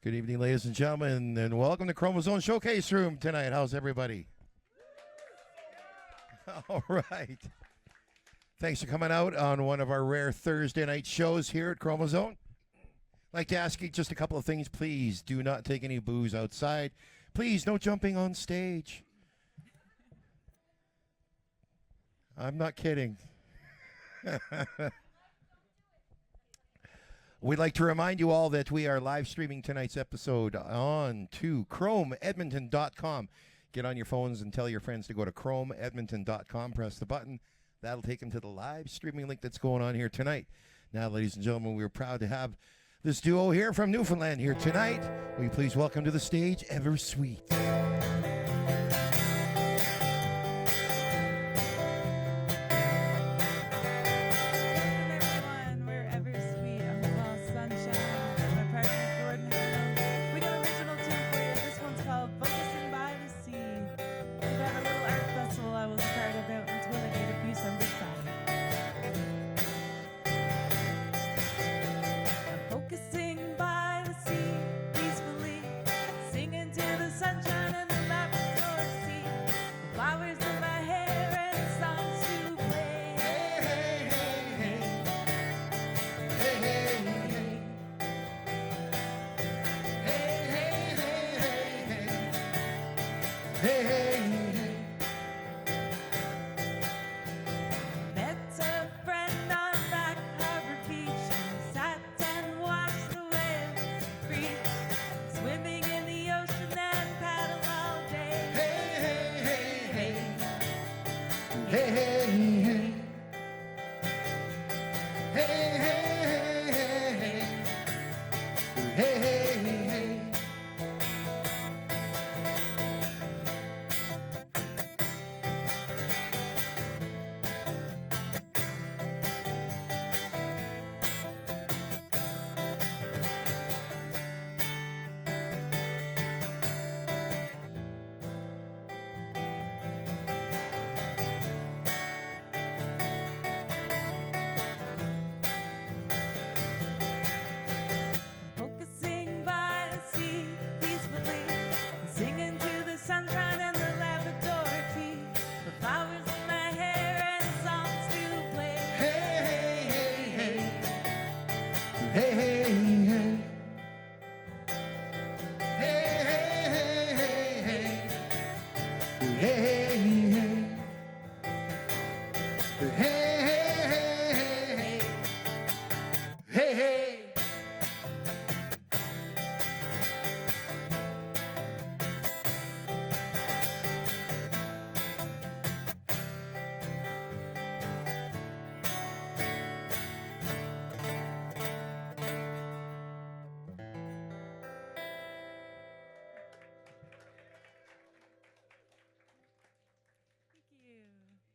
Good evening, ladies and gentlemen, and welcome to Chromosome Showcase Room tonight. How's everybody? All right. Thanks for coming out on one of our rare Thursday night shows here at Chromosome. I'd like to ask you just a couple of things. Please do not take any booze outside. Please, no jumping on stage. I'm not kidding. We'd like to remind you all that we are live streaming tonight's episode on to chromeedmonton.com. Get on your phones and tell your friends to go to chromeedmonton.com. Press the button. That'll take them to the live streaming link that's going on here tonight. Now, ladies and gentlemen, we're proud to have this duo here from Newfoundland here tonight. Will you please welcome to the stage Eversweet.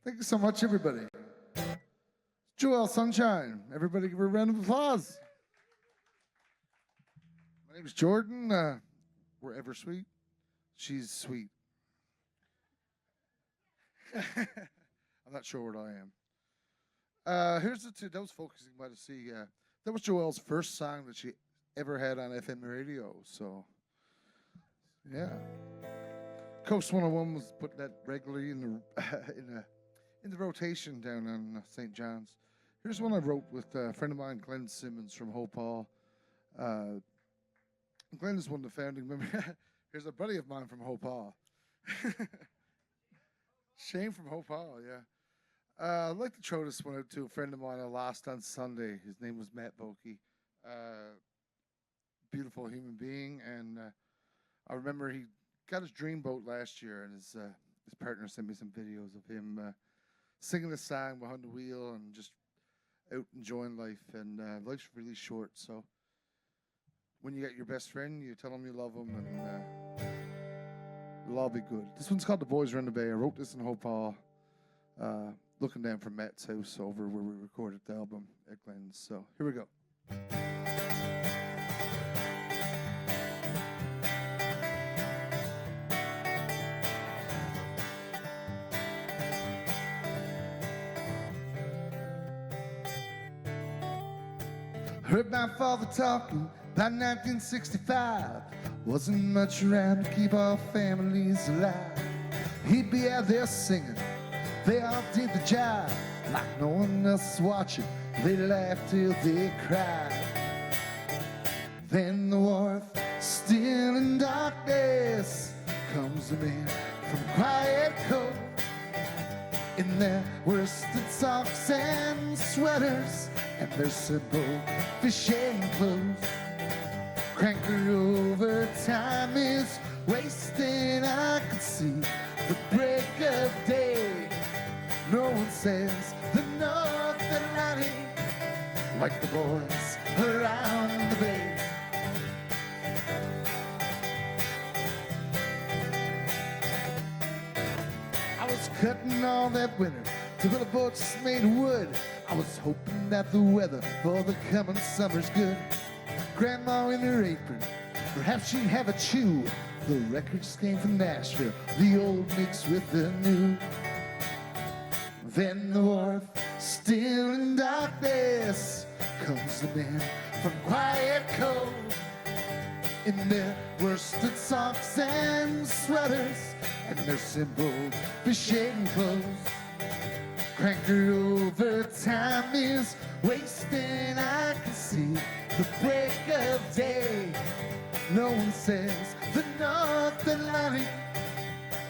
Thank you so much, everybody. Joelle Sunshine. Everybody give her a round of applause. My name is Jordan. We're Eversweet. She's sweet. I'm not sure what I am. Here's the two. That was Focusing by the Sea. That was Joelle's first song that she ever had on FM radio. So, yeah. Coast 101 was putting that regularly in the rotation down on St. John's. Here's one I wrote with a friend of mine, Glenn Simmons from Hope Hall. Glenn is one of the founding members. Here's a buddy of mine from Hope Hall. Shane from Hope Hall, yeah. I'd like to throw this one out to a friend of mine I lost on Sunday. His name was Matt Bokey. Beautiful human being, and I remember he got his dream boat last year, and his partner sent me some videos of him singing the song behind the wheel and just out enjoying life. And life's really short, so when you get your best friend, you tell him you love him, and it'll all be good. This one's called The Boys Run the Bay. I wrote this in Hope Hall, looking down from Matt's house over where we recorded the album at Glenn's. So here we go. Heard my father talking By 1965, wasn't much around to keep our families alive. He'd be out there singing, they all did the job. Like no one else watching, they laughed till they cried. Then the wharf, still in darkness, comes a man from a quiet cove. In their worsted socks and sweaters, and their simple fishing clothes. Cranker over, time is wasting. I could see the break of day. No one says the North Atlantic like the boys around the bay. I was cutting all that winter to build a boat just made of wood. I was hoping that the weather for the coming summer's good. Grandma in her apron, perhaps she'd have a chew. The records came from Nashville, the old mixed with the new. Then the wharf, still in darkness, comes the man from Quiet Cove. In their worsted socks and sweaters, and their simple fishing clothes. Cranker over, time is wasting. I can see the break of day. No one says the North Atlantic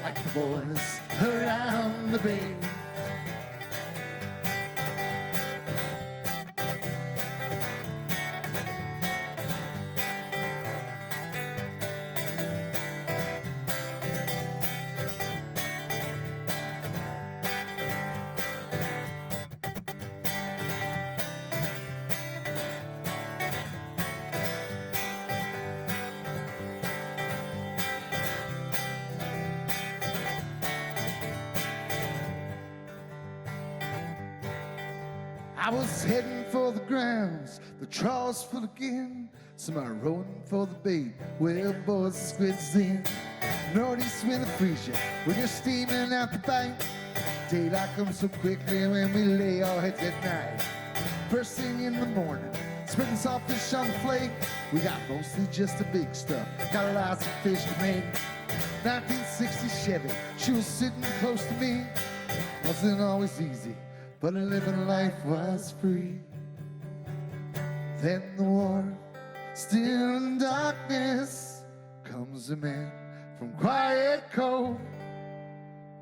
like the boys around the bay. I was heading for the grounds, the trawl's full again. Some are rowing for the bait, well, boys, the squid's in. Northeast wind will freeze you when you're steaming out the bank. Daylight comes so quickly when we lay our heads at night. First thing in the morning, spreading soft fish on the flake. We got mostly just the big stuff, got lots of fish to make. 1960 Chevy, she was sitting close to me. Wasn't always easy, but living life was free. Then the war, still in darkness, comes a man from Quiet Cove.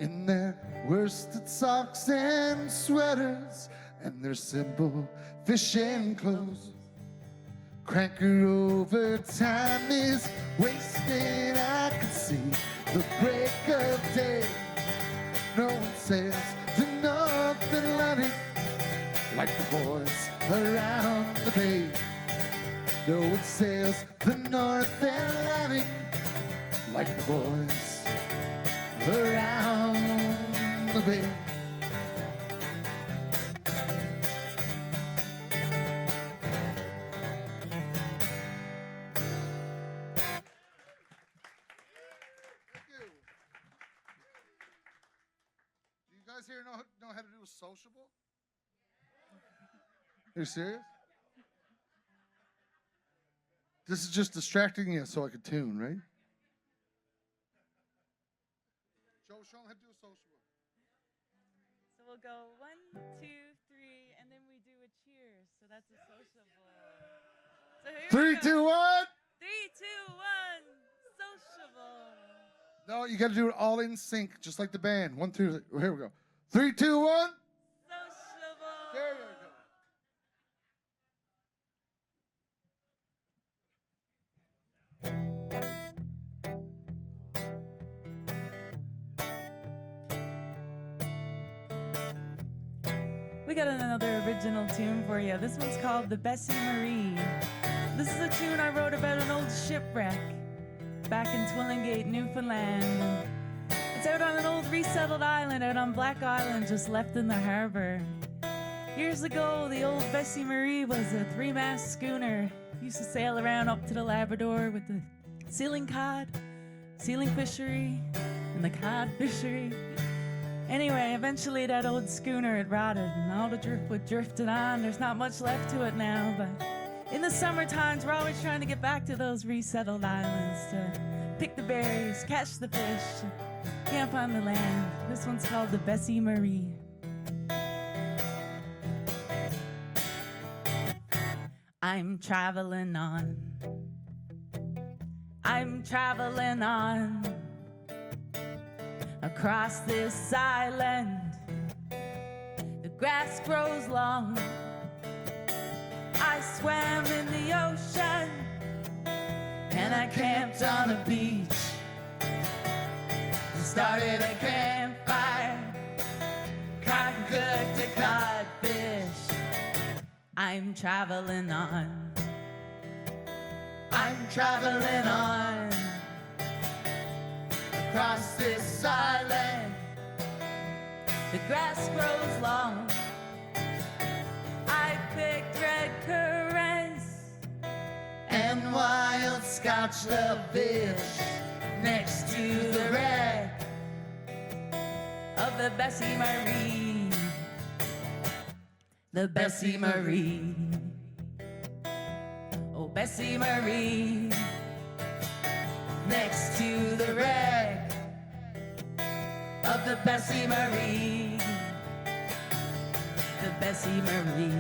In their worsted socks and sweaters, and their simple fishing clothes. Cranker over, time is wasting. I can see the break of day. No one says the North Atlantic like the boys around the bay. No one says the North Atlantic like the boys around the bay. You guys here know how to do a sociable? Are you serious? This is just distracting you so I could tune, right? Joe, show them how to do a sociable. So we'll go 1, 2, 3, and then we do a cheers. So that's a sociable. So here 3, 2, 1. 3, 2, 1. Sociable. No, you got to do it all in sync, just like the band. 1, 2, 3. Here we go. 3, 2, 1. Sociable. There you go. We got another original tune for you. This one's called The Bessie Marie. This is a tune I wrote about an old shipwreck back in Twillingate, Newfoundland. It's out on an old resettled island out on Black Island, just left in the harbor. Years ago, the old Bessie Marie was a 3-mast schooner. Used to sail around up to the Labrador with the sealing cod, sealing fishery, and the cod fishery. Anyway, eventually that old schooner had rotted and all the driftwood drifted on. There's not much left to it now, but In the summer times, we're always trying to get back to those resettled islands to pick the berries, catch the fish, camp on the land. This one's called the Bessie Marie. I'm traveling on. I'm traveling on across this island. The grass grows long. I swam in the ocean and I camped on a beach. Started a campfire, caught good to codfish. I'm traveling on. I'm traveling on across this island. The grass grows long. I picked red currants and wild Scotch fish next to the wreck of the Bessie Marie. The Bessie Marie. Oh, Bessie Marie. Next to the wreck of the Bessie Marie. The Bessie Marie.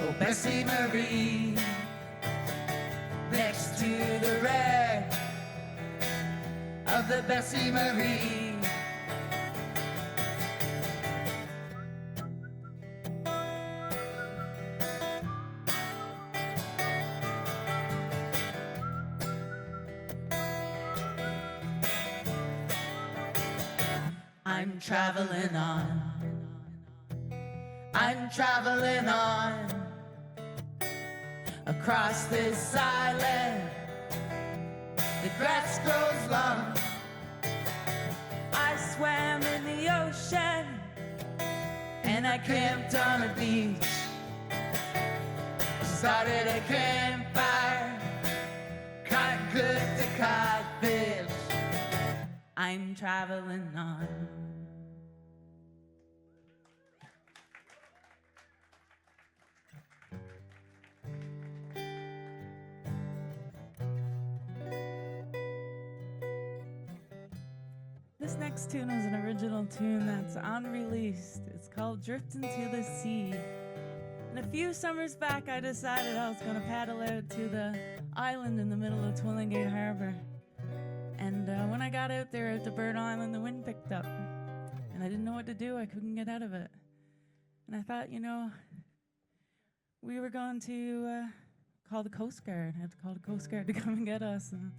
Oh, Bessie Marie. Next to the wreck of the Bessie Marie. I'm traveling on. I'm traveling on across this island. The grass grows long. I swam in the ocean and I camped on a beach. Started a campfire, caught good to codfish. I'm traveling on. This next tune is an original tune that's unreleased. It's called Drifting to the Sea. And a few summers back, I decided I was going to paddle out to the island in the middle of Twillingate Harbor. And when I got out there at the Bird Island, the wind picked up. And I didn't know what to do. I couldn't get out of it. And I thought, you know, we were going to call the Coast Guard. I had to call the Coast Guard to come and get us. And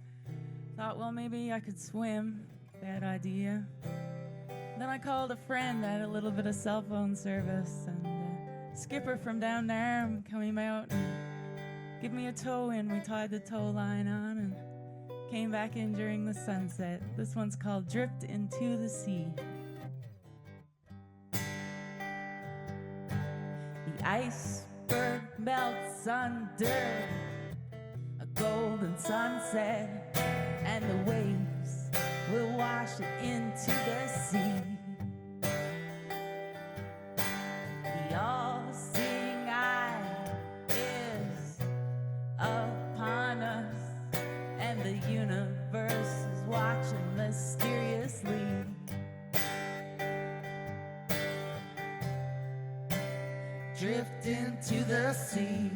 thought, well, maybe I could swim. Bad idea. Then I called a friend that had a little bit of cell phone service, and skipper from down there came out and gave me a tow in. We tied the tow line on and came back in during the sunset. This one's called Drift into the Sea. The iceberg melts under a golden sunset, and the waves will wash it into the sea. The all-seeing eye is upon us, and the universe is watching mysteriously. Drift into the sea.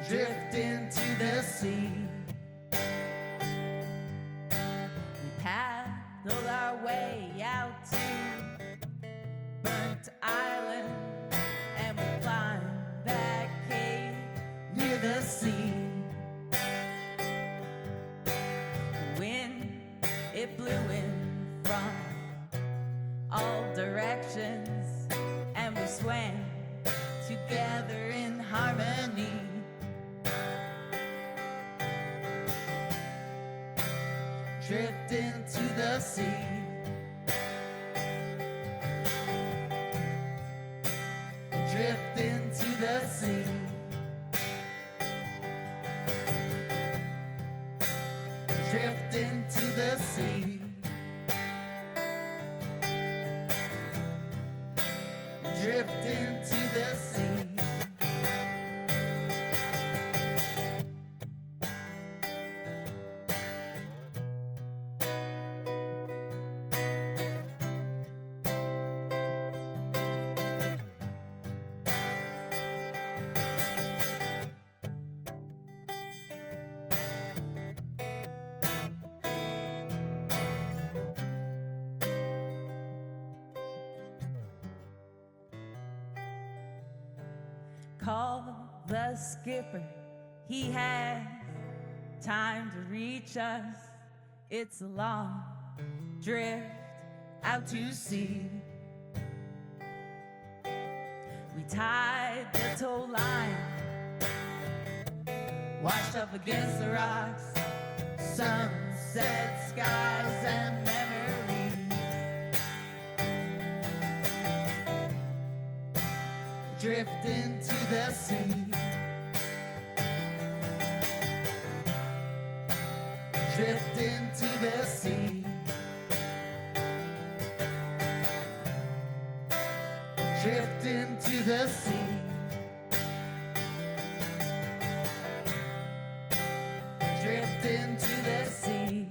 Drift into the sea. We paddled our way out to Burnt Island, and we climbed that cave near the sea. The wind, it blew in from all directions, and we swam together in harmony. Drift into the sea. Drift into the sea. Drift into the sea. drift into the sea. Call the skipper, he has time to reach us. It's a long drift out to sea. We tied the tow line, washed up against the rocks, sunset skies and memories. Drift into the sea. Drift into the sea. Drift into the sea. Drift into the sea.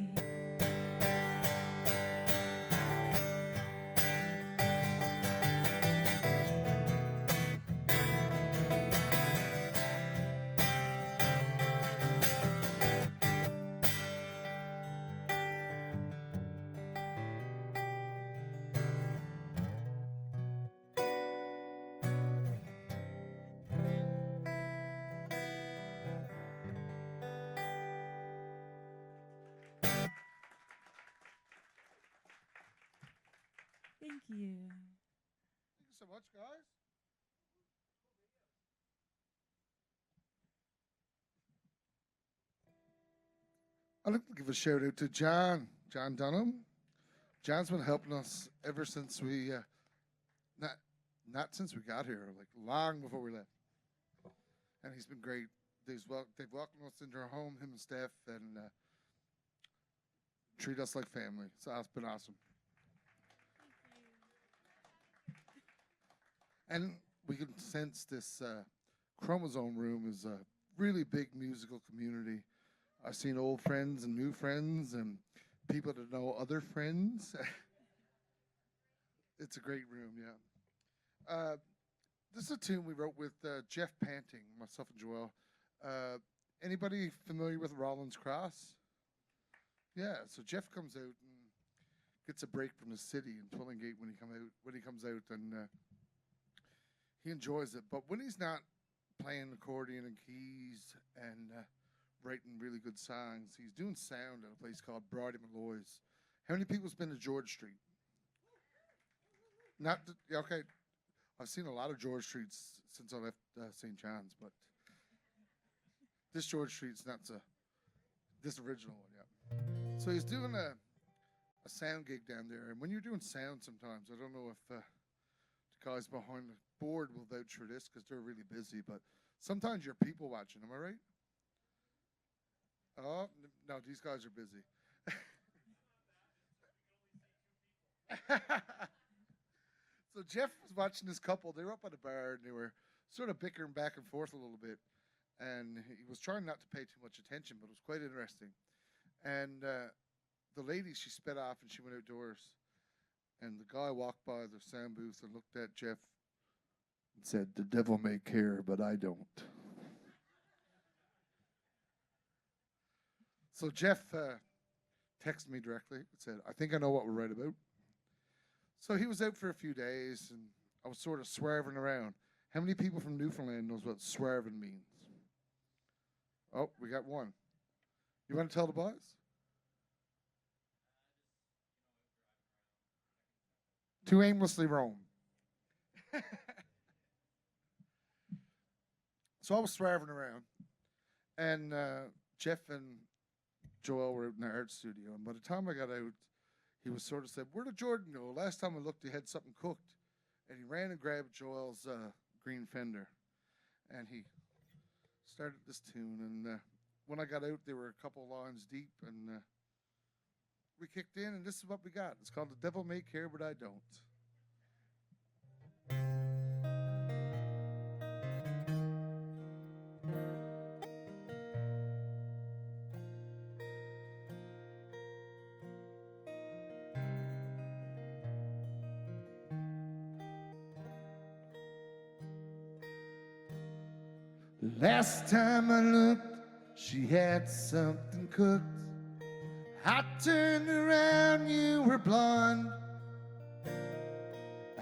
Thank you. Thank you so much, guys. I'd like to give a shout out to John Dunham. John's been helping us ever since we, not since we got here, like long before we left. And he's been great. They've welcomed us into our home, him and Steph, and treat us like family. So that's been awesome. And we can sense this Chromosome Room is a really big musical community. I've seen old friends and new friends and people that know other friends. It's a great room, yeah. This is a tune we wrote with Jeff Panting, myself and Joel. Anybody familiar with Rollins Cross? Yeah, so Jeff comes out and gets a break from the city in Twillingate when he comes out, and he enjoys it. But when he's not playing accordion and keys and writing really good songs, he's doing sound at a place called Brodie Malloy's. How many people's been to George Street? Okay. I've seen a lot of George Streets since I left St. John's, but this George Street's not this original one, yeah. So he's doing a sound gig down there, and when you're doing sound sometimes, I don't know if the guys behind the board will vouch for this because they're really busy, but sometimes you're people watching, am I right? Oh, no, these guys are busy. So Jeff was watching this couple. They were up at a bar, and they were sort of bickering back and forth a little bit. And he was trying not to pay too much attention, but it was quite interesting. And the lady, she sped off, and she went outdoors. And the guy walked by the sound booth and looked at Jeff and said, "The devil may care, but I don't." So Jeff texted me directly and said, "I think I know what we're right about." So he was out for a few days, and I was sort of swerving around. How many people from Newfoundland knows what swerving means? Oh, we got one. You want to tell the boys? To aimlessly roam. So I was swerving around, and Jeff and Joel were out in the art studio, and by the time I got out, he was sort of said, "Where did Jordan go? Last time I looked, he had something cooked." And he ran and grabbed Joel's green Fender, and he started this tune. And when I got out, they were a couple lines deep, and we kicked in, and this is what we got. It's called "The Devil May Care, But I Don't." Last time I looked, she had something cooked. I turned around, you were blonde.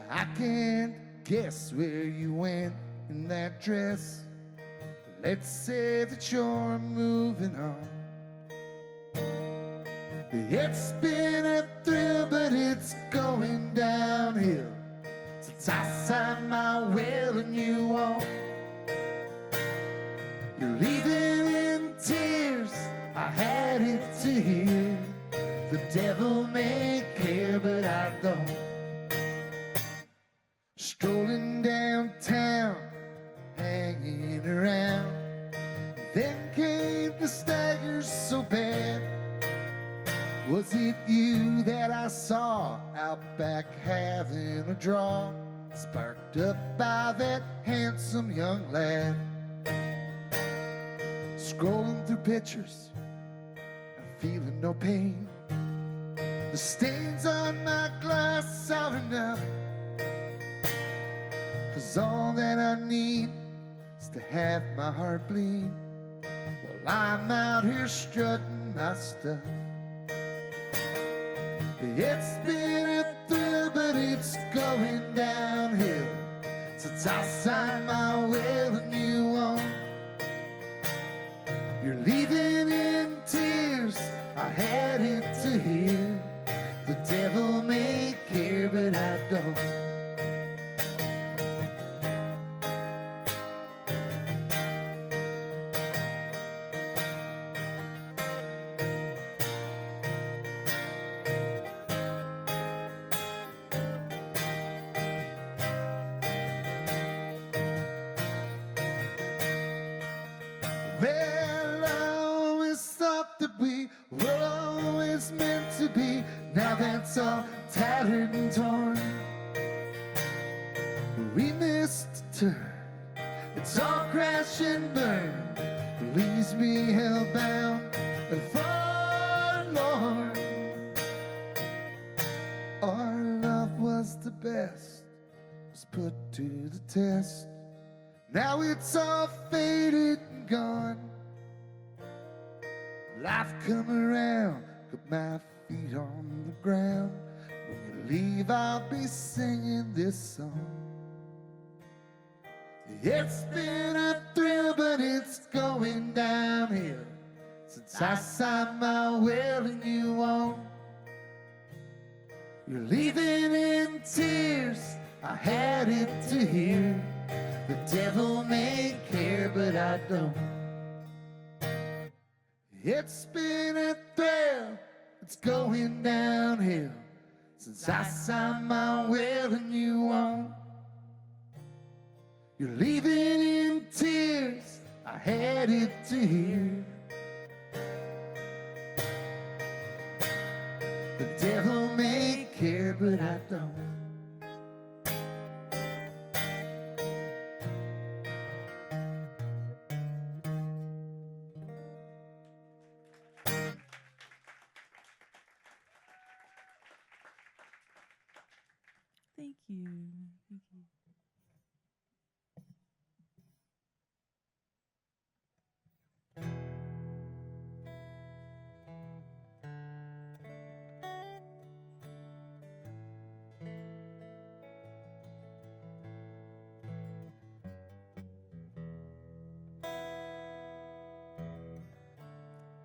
I can't guess where you went in that dress. Let's say that you're moving on. It's been a thrill, but it's going downhill since I signed my will and you won't. You're leaving in tears, I had it to hear. The devil may care, but I don't. Strolling downtown, hanging around. Then came the staggers so bad. Was it you that I saw out back having a draw, sparked up by that handsome young lad? Scrolling through pictures, I'm feeling no pain. The stains on my glass are enough, 'cause all that I need is to have my heart bleed while I'm out here strutting my stuff. It's been a thrill, but it's going downhill since I signed my will and you won't. You're leaving in tears, I had it to hear. The devil may care, but I don't. Well, I always thought that we were always meant to be. Now that's all tattered and torn. We missed a turn. It's all crash and burn. Leaves me hellbound and forlorn. Our love was the best, was put to the test. Now it's all faded and gone. Life come around, put my feet on the ground. When you leave, I'll be singing this song. It's been a thrill, but it's going downhill since I signed my will and you won't. You're leaving in tears, I had it to hear. The devil may care, but I don't. It's been a thrill, it's going downhill since I signed my will and you won't. You're leaving in tears, I had it to hear. The devil may care, but I don't. Thank you. Thank you.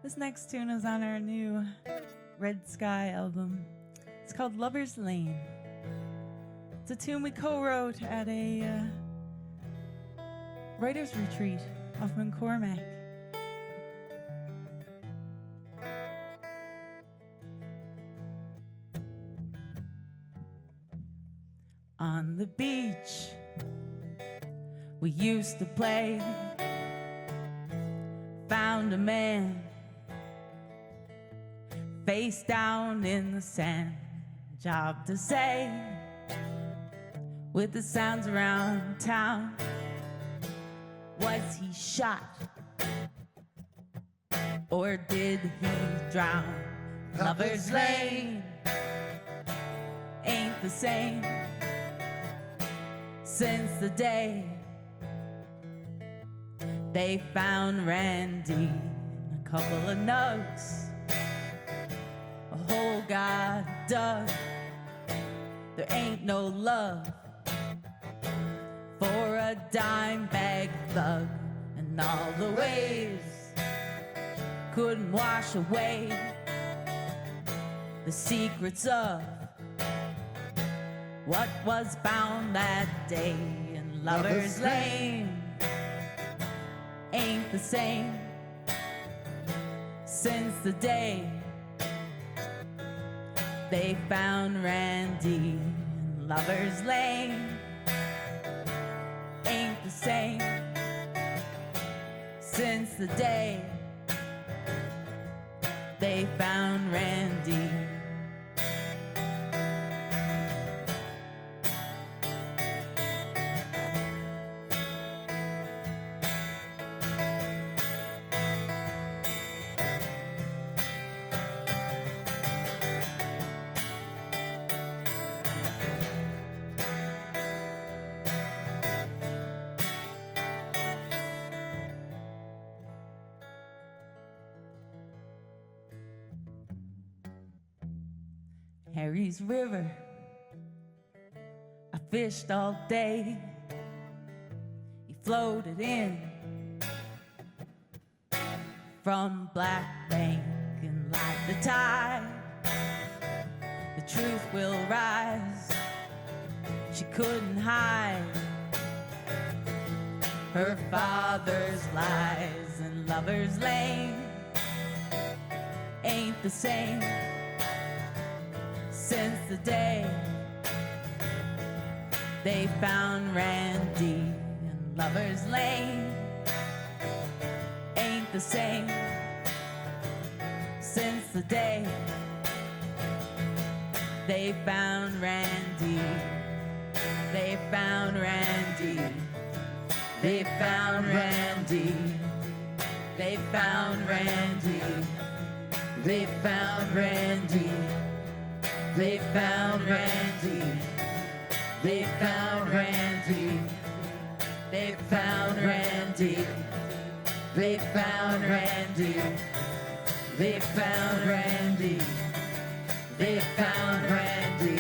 This next tune is on our new Red Sky album. It's called Lover's Lane. It's a tune we co-wrote at a writer's retreat off McCormack. On the beach, we used to play. Found a man face down in the sand. Job to say, with the sounds around town. Was he shot? Or did he drown? Lover's Lane ain't the same since the day they found Randy, a couple of nugs, a hole got dug. There ain't no love for a dime bag thug, and all the waves couldn't wash away the secrets of what was bound that day. And Lover's Lane ain't the same since the day they found Randy. And Lover's Lane ain't the same since the day they found Randy. Harry's River, I fished all day. He floated in from Black Bank, and like the tide, the truth will rise. She couldn't hide her father's lies, and Lover's Lane ain't the same since the day they found Randy. And Lover's Lane ain't the same since the day they found Randy. They found Randy. They found Randy. They found Randy. They found Randy. They found Randy. They found Randy. They found Randy. They found Randy. They found Randy. They found Randy.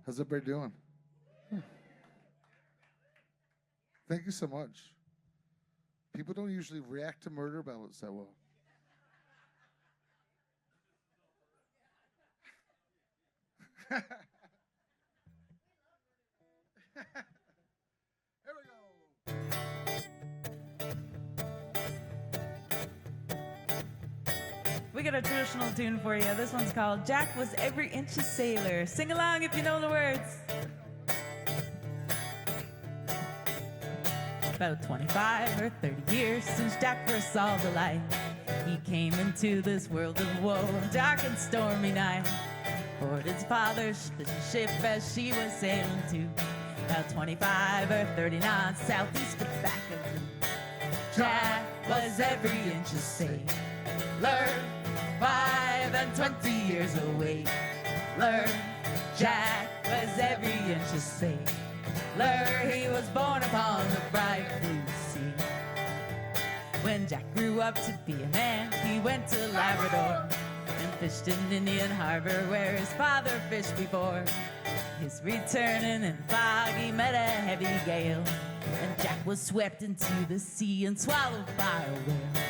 How's everybody doing? Thank you so much. People don't usually react to murder ballads that well. Here we go. We got a traditional tune for you. This one's called Jack Was Every Inch a Sailor. Sing along if you know the words. About 25 or 30 years since Jack first saw the light, he came into this world of woe, dark and stormy night. Aboard his father's ship as she was sailing to about 25 or 30 knots southeast of the back of them. Jack was every inch a sailor, 5 and 20 years away. Jack was every inch a sailor. He was born upon the bright blue sea. When Jack grew up to be a man, he went to Labrador and fished in Indian Harbor where his father fished before. His returning in fog, he met a heavy gale, and Jack was swept into the sea and swallowed by a whale.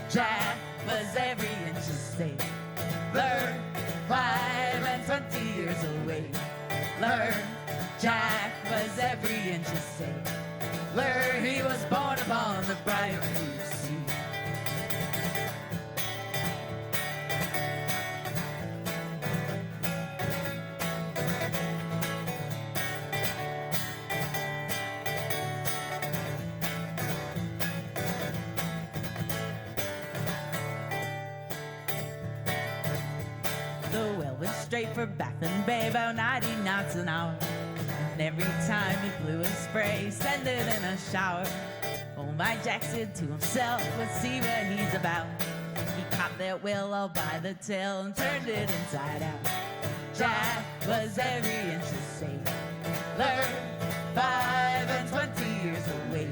Jack was every inch a sailor, 5 and 20 years away. Jack was every inch a sailor. He was born upon the bright blue sea. The well was straight for Baffin Bay, about 90 knots an hour. And every time he blew a spray, send it in a shower. Oh, my Jack said to himself, let's see what he's about. He caught that whale all by the tail and turned it inside out. Jack was every inch a sailor, 5 and 20 years away.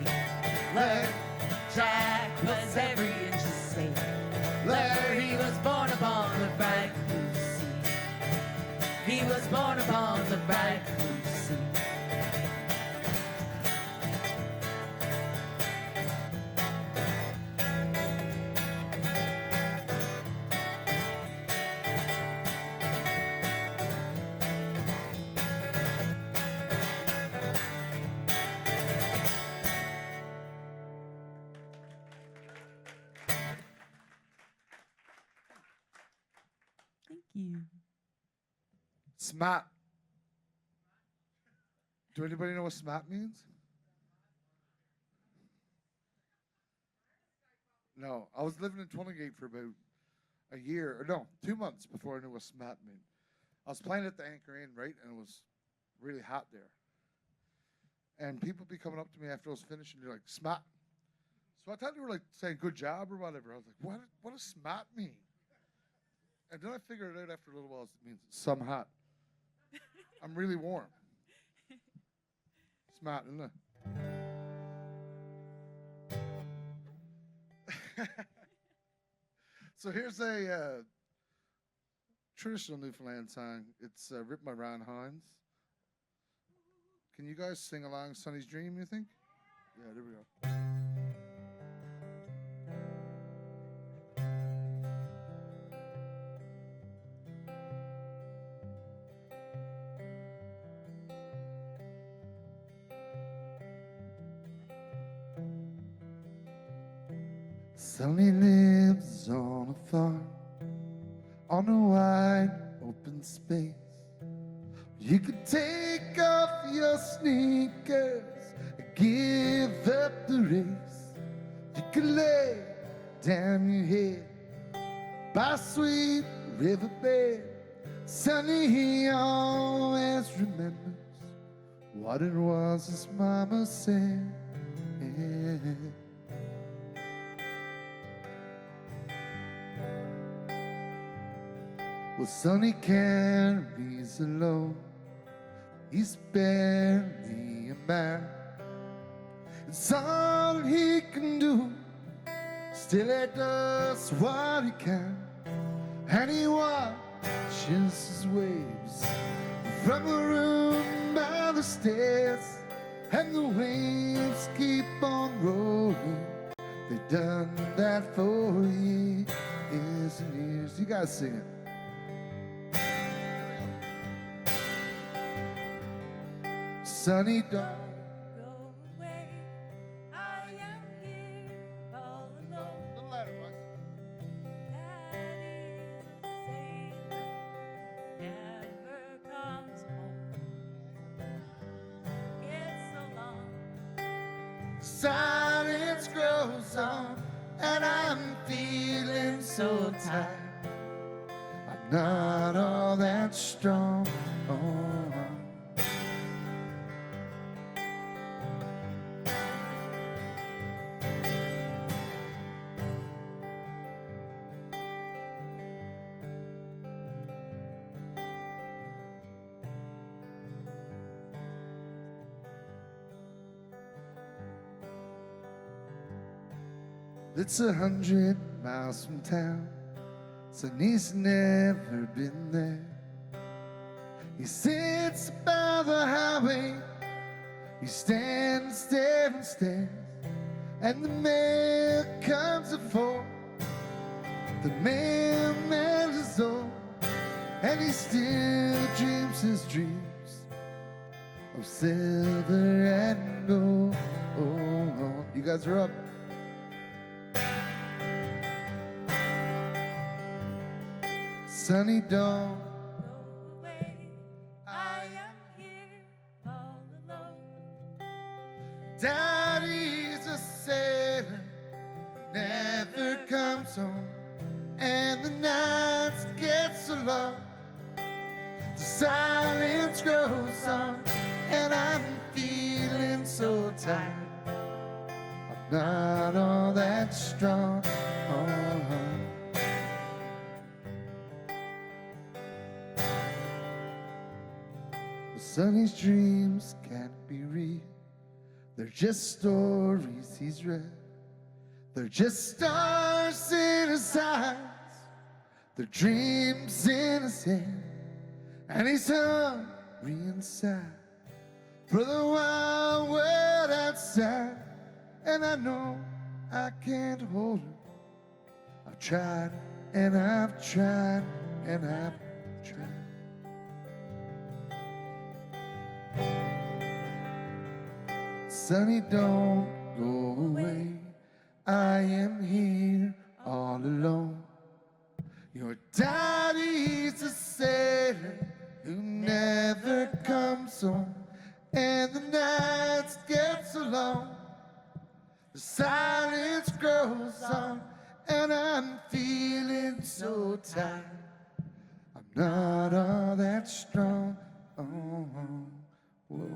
Jack was every inch a sailor. He was born upon the bright blue sea. He was born upon the bright blue sea. Thank you. Smart. Do anybody know what smart means? No, I was living in Twillingate for about a year, or no, 2 months before I knew what smart meant. I was playing at the Anchor Inn, right, and it was really hot there. And people be coming up to me after I was finishing, they're like, smart. So I thought they were like saying good job or whatever. I was like, what does smart mean? And then I figured it out after a little while. It means some hot. I'm really warm. Smart, isn't it? So here's a traditional Newfoundland song. It's written by Ron Hines. Can you guys sing along Sonny's Dream, you think? Yeah, there we go. Sonny lives on a farm, on a wide open space. You could take off your sneakers and give up the race. You could lay down your head by a sweet riverbed. Sonny, he always remembers what it was his mama said. Well, Sonny carries a load. He's barely a man. It's all he can do. Still he does what he can. And he watches his waves from a room by the stairs. And the waves keep on rolling. They've done that for years and years. You guys sing it. Sonny, don't Go away, I am here all alone. the ladder, boys. Daddy's a sailor, never comes home. It's so long. Silence grows on, and I'm feeling so tired. I'm not all that strong. It's 100 miles from town. Sonny's never been there. He sits by the highway. He stands there and stares. And the mail comes at 4. The mailman is old, and he still dreams his dreams of silver and gold. You guys are up. Sonny, don't Go away, I am here all alone. Daddy's a sailor, never comes home, and the nights get so long. silence grows on, and I'm feeling so tired. I'm not all that strong. Sonny's dreams can't be real. They're just stories he's read. They're just stars in his eyes. They're dreams in his head. And he's hungry inside for the wild world outside. And I know I can't hold him. I've tried and I've tried and I've tried. Sonny, don't go away. I am here all alone. Your daddy's a sailor who never comes home, and the nights get so long. The silence grows on, and I'm feeling so tired. I'm not all that strong. Oh, whoa.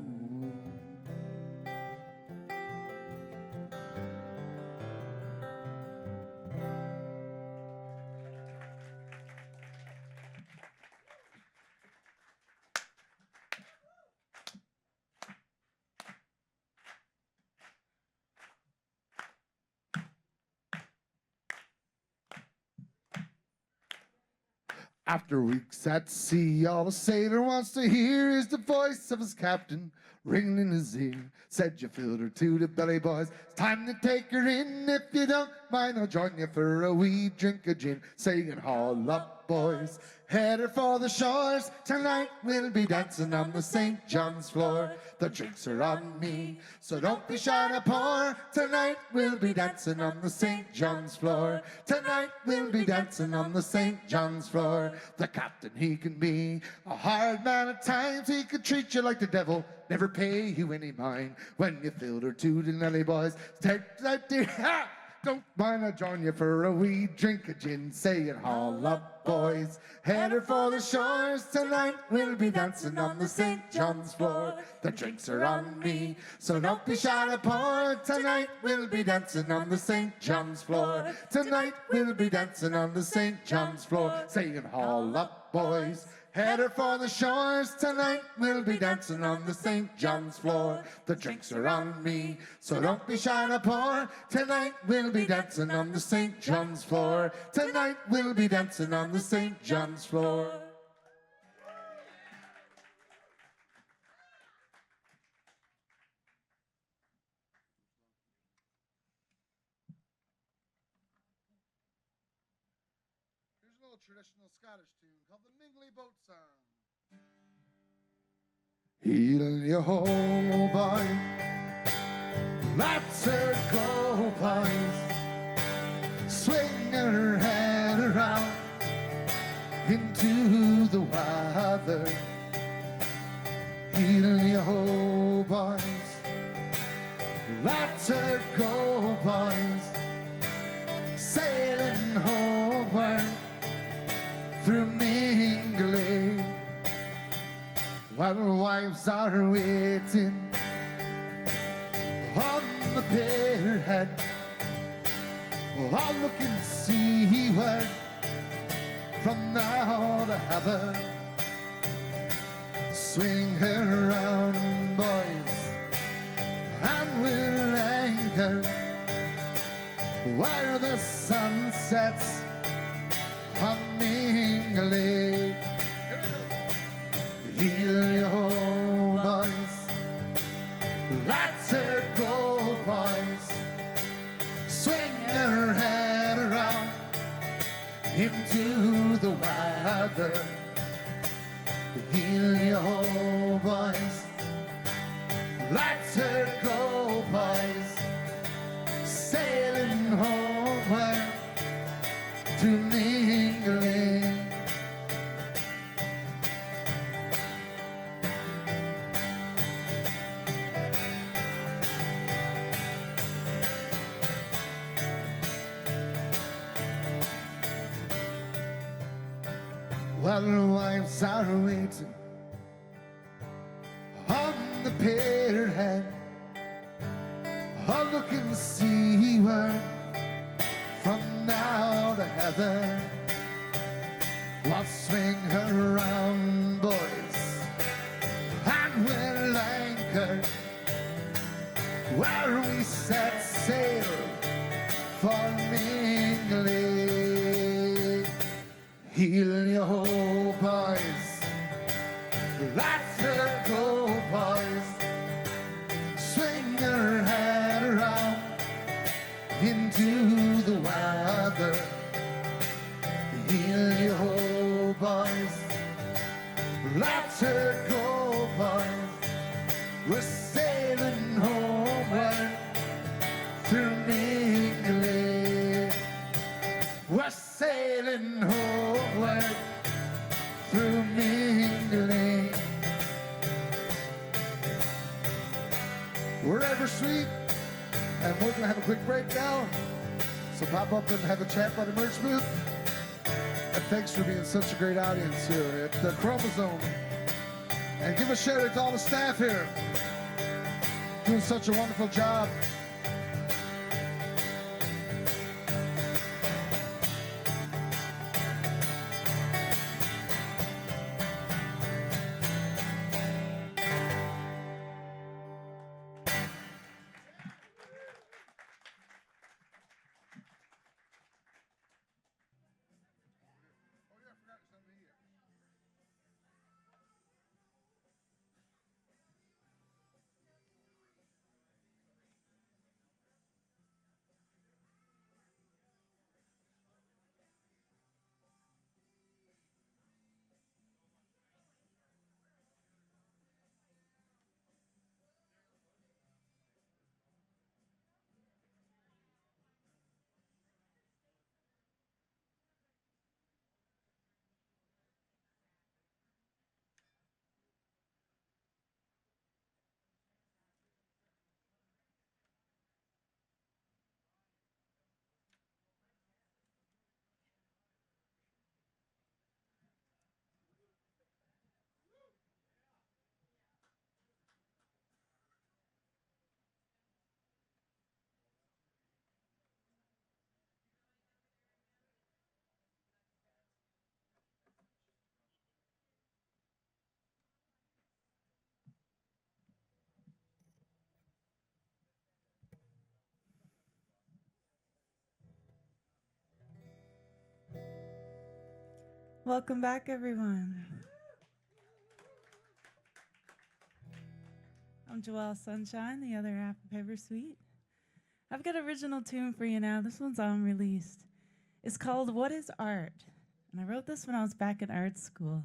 After weeks at sea, all the sailor wants to hear is the voice of his captain ringing in his ear. Said you filled her to the belly, boys. It's time to take her in. If you don't mind, I'll join you for a wee drink of gin. Singing, haul up, boys. Head her for the shores. Tonight we'll be dancing on the St. John's floor. The drinks are on me, so don't be shy to pour. Tonight we'll be dancing on the St. John's floor. Tonight we'll be dancing on the St. John's floor. The captain, he can be a hard man at times. He could treat you like the devil, never pay you any mind. When you filled her to the Nelly, boys, take that dear. Ha! Don't mind, I'll join you for a wee drink of gin. Say it, haul up, boys. Head her for the shores. Tonight we'll be dancing on the St. John's floor. The drinks are on me, so don't be shy to pour. Tonight we'll be dancing on the St. John's floor. Tonight we'll be dancing on the St. John's floor. Saying, haul up, boys. Head her for the shores. Tonight we'll be dancing on the St. John's floor. The drinks are on me, so don't be shy to pour. Tonight we'll be dancing on the St. John's floor. Tonight we'll be dancing on the St. John's floor. Here's an old traditional Scottish tune called the Mingley Boat Song. Heel your home, boy. Let's her go, boys. Swing her head around into the weather. Heel your home, boys. Let's her go, boys. Sailing homeward through Mingley, while wives are waiting on the pierhead, all looking seaward from now to heaven. Swing her around, boys, and we'll anchor where the sun sets on Mingley. Heel your home, boys. Let's her go, boys. Swing her head around into the weather. Heel your home, boys. Let's her go, boys. Sailing homeward to Mingley. While the wives are waiting prepared hand, a looking seaward from now to heaven. Let's swing her around, boys, and we'll anchor where we set sail for Mingley. Heel your ho, boys, let's go, boys. Swing her head around into the weather. Heel your ho, boys, let's go, boys. We're sailing homeward through Mingley. We're sailing homeward through Mingley. We're ever sweet, and we're gonna have a quick break now. So pop up and have a chat by the merch booth. And thanks for being such a great audience here at the Chromosome. And give a shout out to all the staff here, doing such a wonderful job. Welcome back, everyone. I'm Joelle Sunshine, the other half of Ever Sweet. I've got an original tune for you now. This one's unreleased. It's called What is Art? And I wrote this when I was back in art school.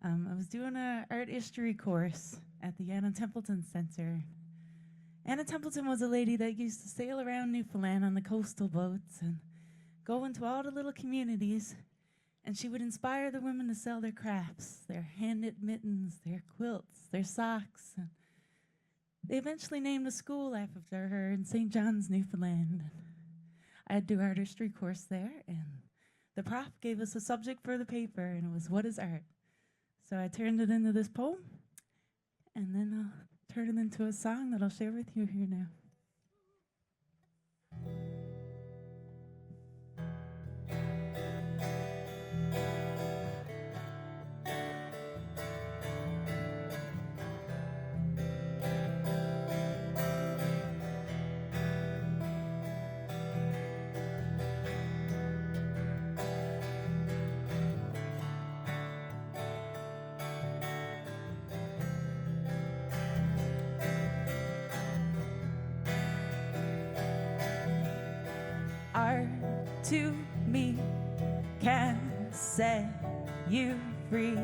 I was doing an art history course at the Anna Templeton Center. Anna Templeton was a lady that used to sail around Newfoundland on the coastal boats and go into all the little communities, and she would inspire the women to sell their crafts, their hand-knit mittens, their quilts, their socks. And they eventually named a school after her in St. John's, Newfoundland. I had to do art history course there, and the prof gave us a subject for the paper, and it was, what is art? So I turned it into this poem, and then I'll turn it into a song that I'll share with you here now. Art to me can set you free.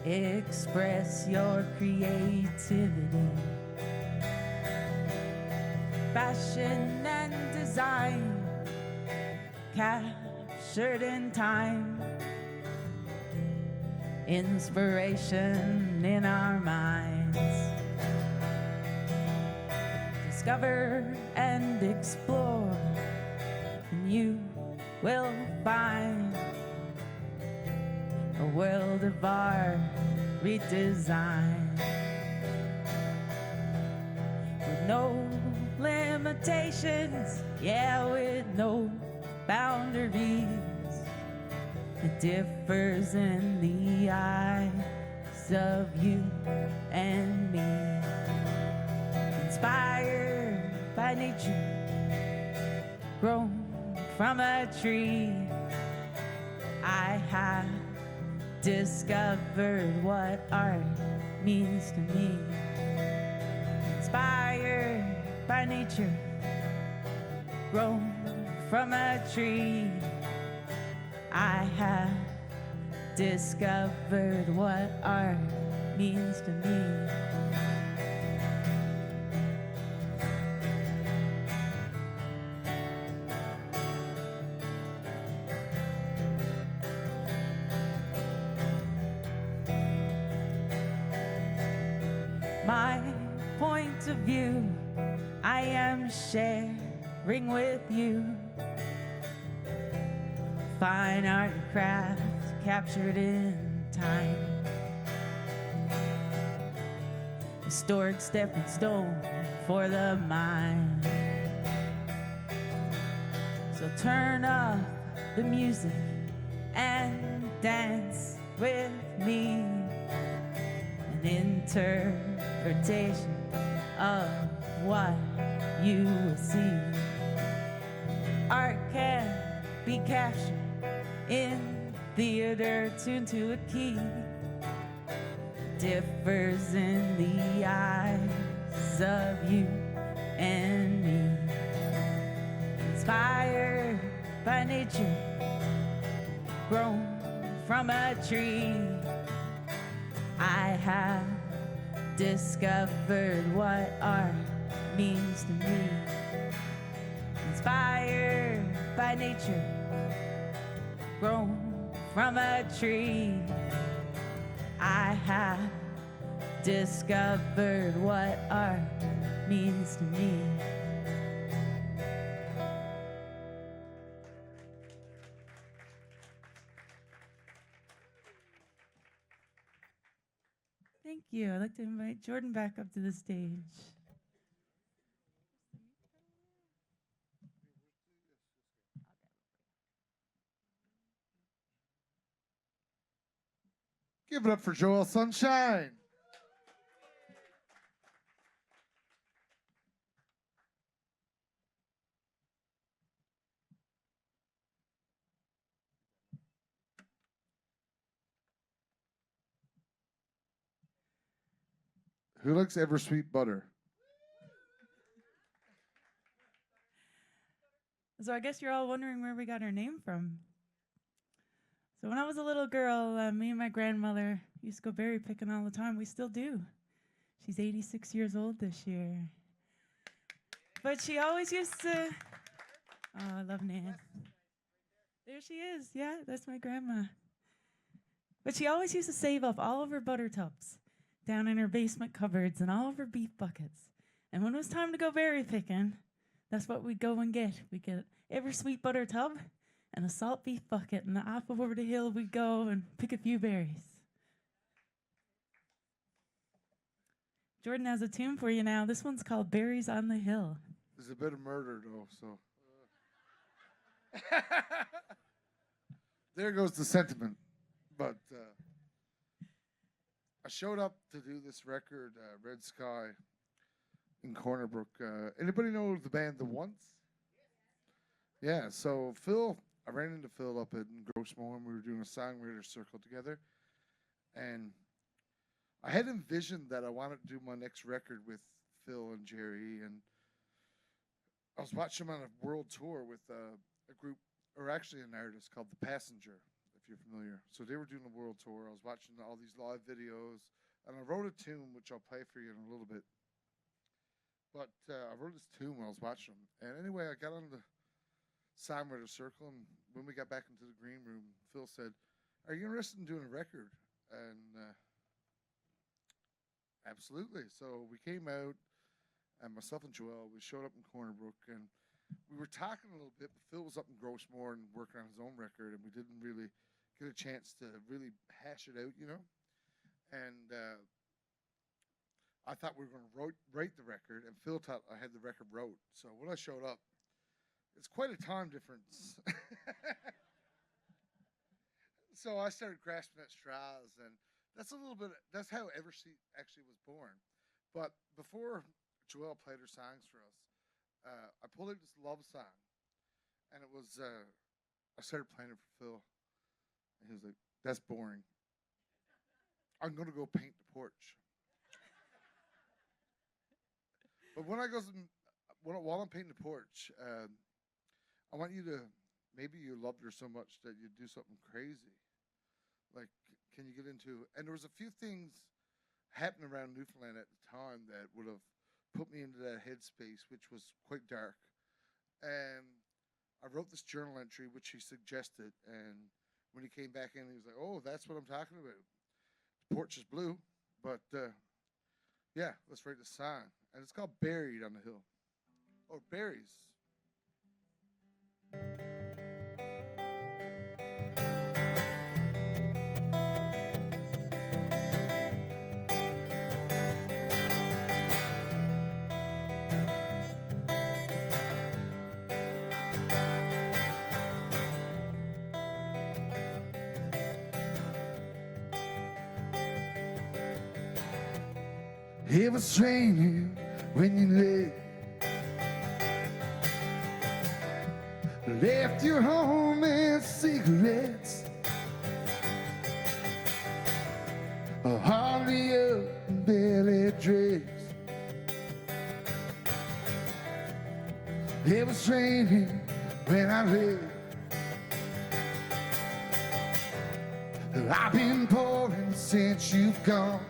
Express your creativity. Fashion and design captured in time. Inspiration in our minds. Discover and explore, and you will find a world of art redesign with no limitations, yeah, with no boundaries. It differs in the eyes of you and me. Inspired by nature, grown from a tree, I have discovered what art means to me. Inspired by nature, grown from a tree, I have discovered what art means to me. My point of view, I am sharing with you. Fine art and craft captured in time. Historic stepping stone for the mind. So turn up the music and dance with me. An interpretation of what you will see. Art can be captured in theater tuned to a key. Differs in the eyes of you and me. Inspired by nature, grown from a tree, I have discovered what art means to me. Inspired by nature, grown from a tree, I have discovered what art means to me. Thank you. I'd like to invite Jordan back up to the stage. Give it up for Joel Sunshine. Who likes ever sweet butter? So I guess you're all wondering where we got our name from. So when I was a little girl, me and my grandmother used to go berry picking all the time. We still do. She's 86 years old this year. But she always used to... Oh, I love Nan. There she is. Yeah, that's my grandma. But she always used to save up all of her butter tubs down in her basement cupboards and all of her beef buckets. And when it was time to go berry picking, that's what we'd go and get. We'd get every sweet butter tub and a salt beef bucket, and off over the hill we'd go and pick a few berries. Jordan has a tune for you now. This one's called Berries on the Hill. There's a bit of murder, though, so. There goes the sentiment. But I showed up to do this record, Red Sky, in Corner Brook. Anybody know the band The Once? Yeah, so Phil, I ran into Phil up at Grossmore, and we were doing a songwriter circle together. And I had envisioned that I wanted to do my next record with Phil and Jerry. And I was watching them on a world tour with a group, or actually an artist called The Passenger, if you're familiar. So they were doing a world tour. I was watching all these live videos, and I wrote a tune, which I'll play for you in a little bit. But I wrote this tune when I was watching them. And anyway, I got on the songwriter circle, and when we got back into the green room, Phil said, "Are you interested in doing a record?" And absolutely. So we came out, and myself and Joel, we showed up in Corner Brook, and we were talking a little bit, but Phil was up in Grossmore and working on his own record, and we didn't really get a chance to really hash it out, you know? and I thought we were going to write the record, and Phil thought I had the record wrote. So when I showed up, it's quite a time difference. So I started grasping at straws, and that's how Everseat actually was born. But before Joelle played her songs for us, I pulled out this love song, and it was, I started playing it for Phil, and he was like, "That's boring. I'm going to go paint the porch." But when I goes while I'm painting the porch, I want you to, maybe you loved her so much that you'd do something crazy. Like, can you get into, and there was a few things happening around Newfoundland at the time that would have put me into that headspace, which was quite dark. And I wrote this journal entry, which he suggested, and when he came back in, he was like, "Oh, that's what I'm talking about. The porch is blue, but yeah, let's write the song." And it's called Buried on the Hill. Or Berries. It was raining when you left your home and cigarettes, a hardly up belly dress. It was raining when I left. I've been pouring since you've gone.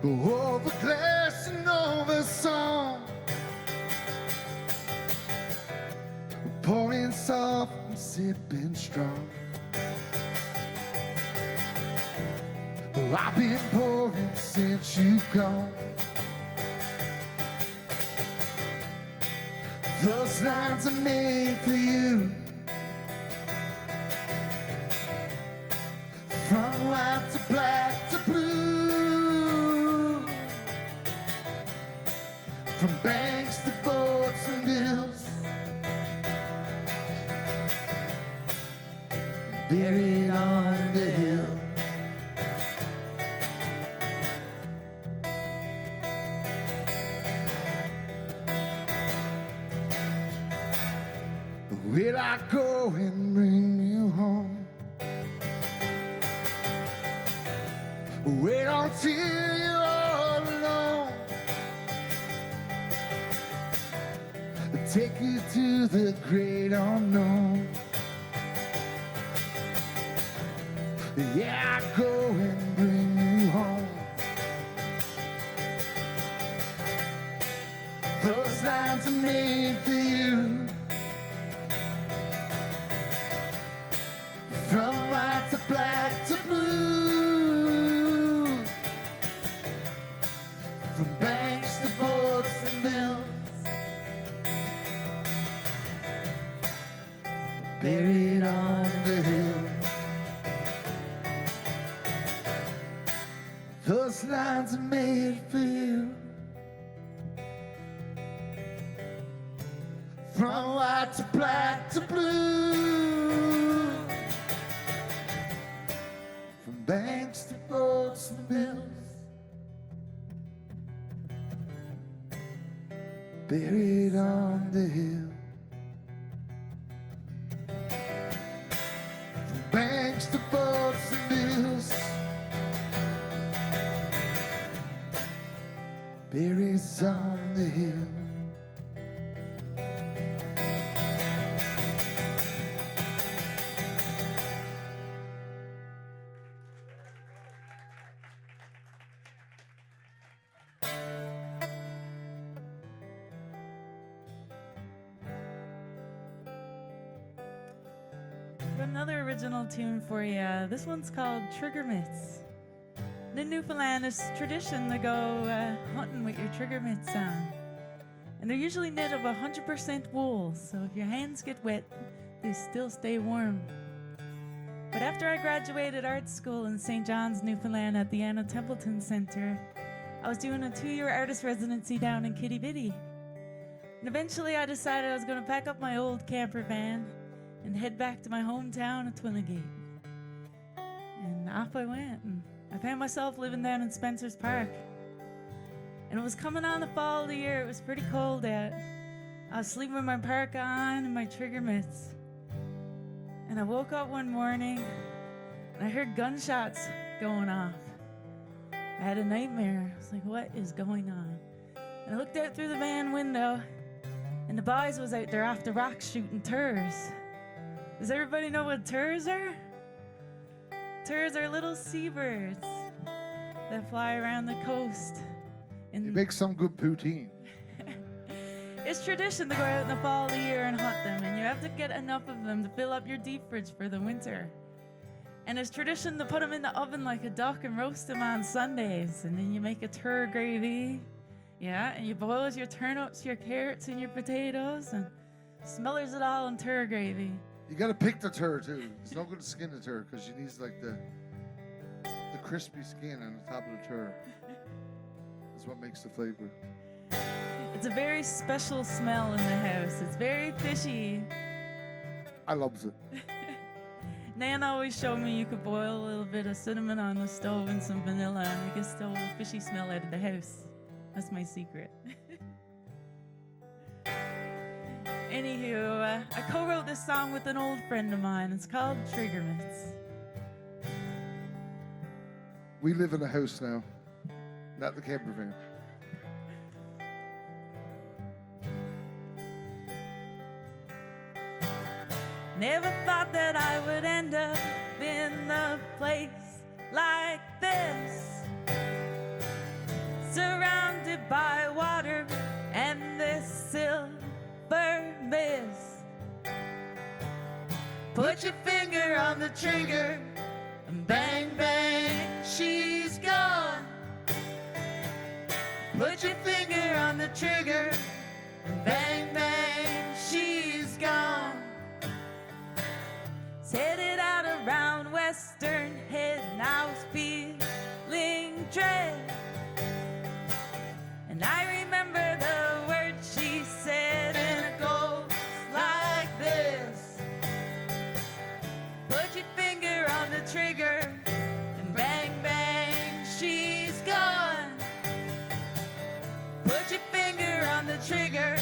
Over glass and over song, pouring soft and sipping strong. I've been pouring since you've gone. Those lines are made for you, from white to black to blue. From banks to boats and bills, buried on the hill. Will I go and bring you home? Wait until you're all alone. Take you to the great unknown. Yeah, I go and bring you home. Those lines are made for you, from white to black to blue, from banks to boats and mills. Buried on the hill. Those lines are made for you, from white to black to blue, from banks to boats and mills. Buried on the hill. Banks to boats and bills, berries on the hill. Got another original tune for you. This one's called Trigger Mitts. In Newfoundland, it's tradition to go hunting with your trigger mitts on. And they're usually knit of 100% wool, so if your hands get wet, they still stay warm. But after I graduated art school in St. John's, Newfoundland at the Anna Templeton Center, I was doing a 2-year artist residency down in Kitty Bitty. And eventually I decided I was going to pack up my old camper van and head back to my hometown of Twillingate. And off I went, and I found myself living down in Spencer's Park. And it was coming on the fall of the year. It was pretty cold out. I was sleeping with my parka on and my trigger mitts. And I woke up one morning and I heard gunshots going off. I had a nightmare. I was like, what is going on? And I looked out through the van window and the boys was out there off the rocks shooting turs. Does everybody know what turs are? Turs are little seabirds that fly around the coast. And You make some good poutine. it's tradition to go out in the fall of the year and hunt them, and you have to get enough of them to fill up your deep fridge for the winter. And it's tradition to put them in the oven like a duck and roast them on Sundays, and then you make a tur gravy. Yeah, and you boil your turnips, your carrots, and your potatoes, and smothers it all in tur gravy. You got to pick the tur too. It's no good to skin the tur because you need like the crispy skin on the top of the tur. That's what makes the flavor. It's a very special smell in the house. It's very fishy. I loves it. Nan always showed me you could boil a little bit of cinnamon on the stove and some vanilla, and it gets the old fishy smell out of the house. That's my secret. Anywho, I co-wrote this song with an old friend of mine. It's called Trigger Mitts. We live in a house now, not the camper van. Never thought that I would end up in a place like this, surrounded by water and this silver mist. Put your finger on the trigger and bang, bang, she's gone. Put your finger on the trigger and bang, bang, she's gone. Headed out around Western Head, and I was feeling dread. And I remember the words she said, and it goes like this. Put your finger on the trigger, and bang, bang, she's gone. Put your finger on the trigger,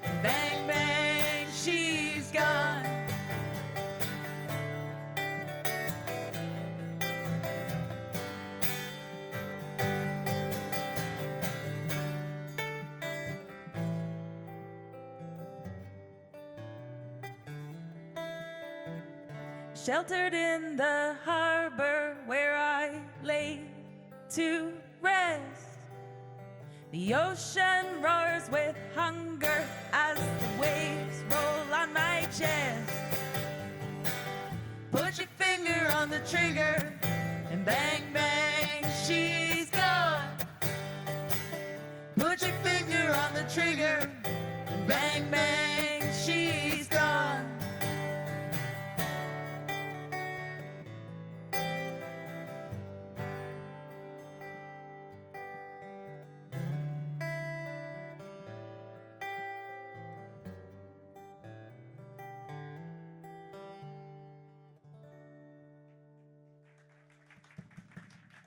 and bang, bang, she's gone. Sheltered in the harbor where I lay to rest. The ocean roars with hunger as the waves roll on my chest. Put your finger on the trigger and bang, bang, she's gone. Put your finger on the trigger and bang, bang, she's gone.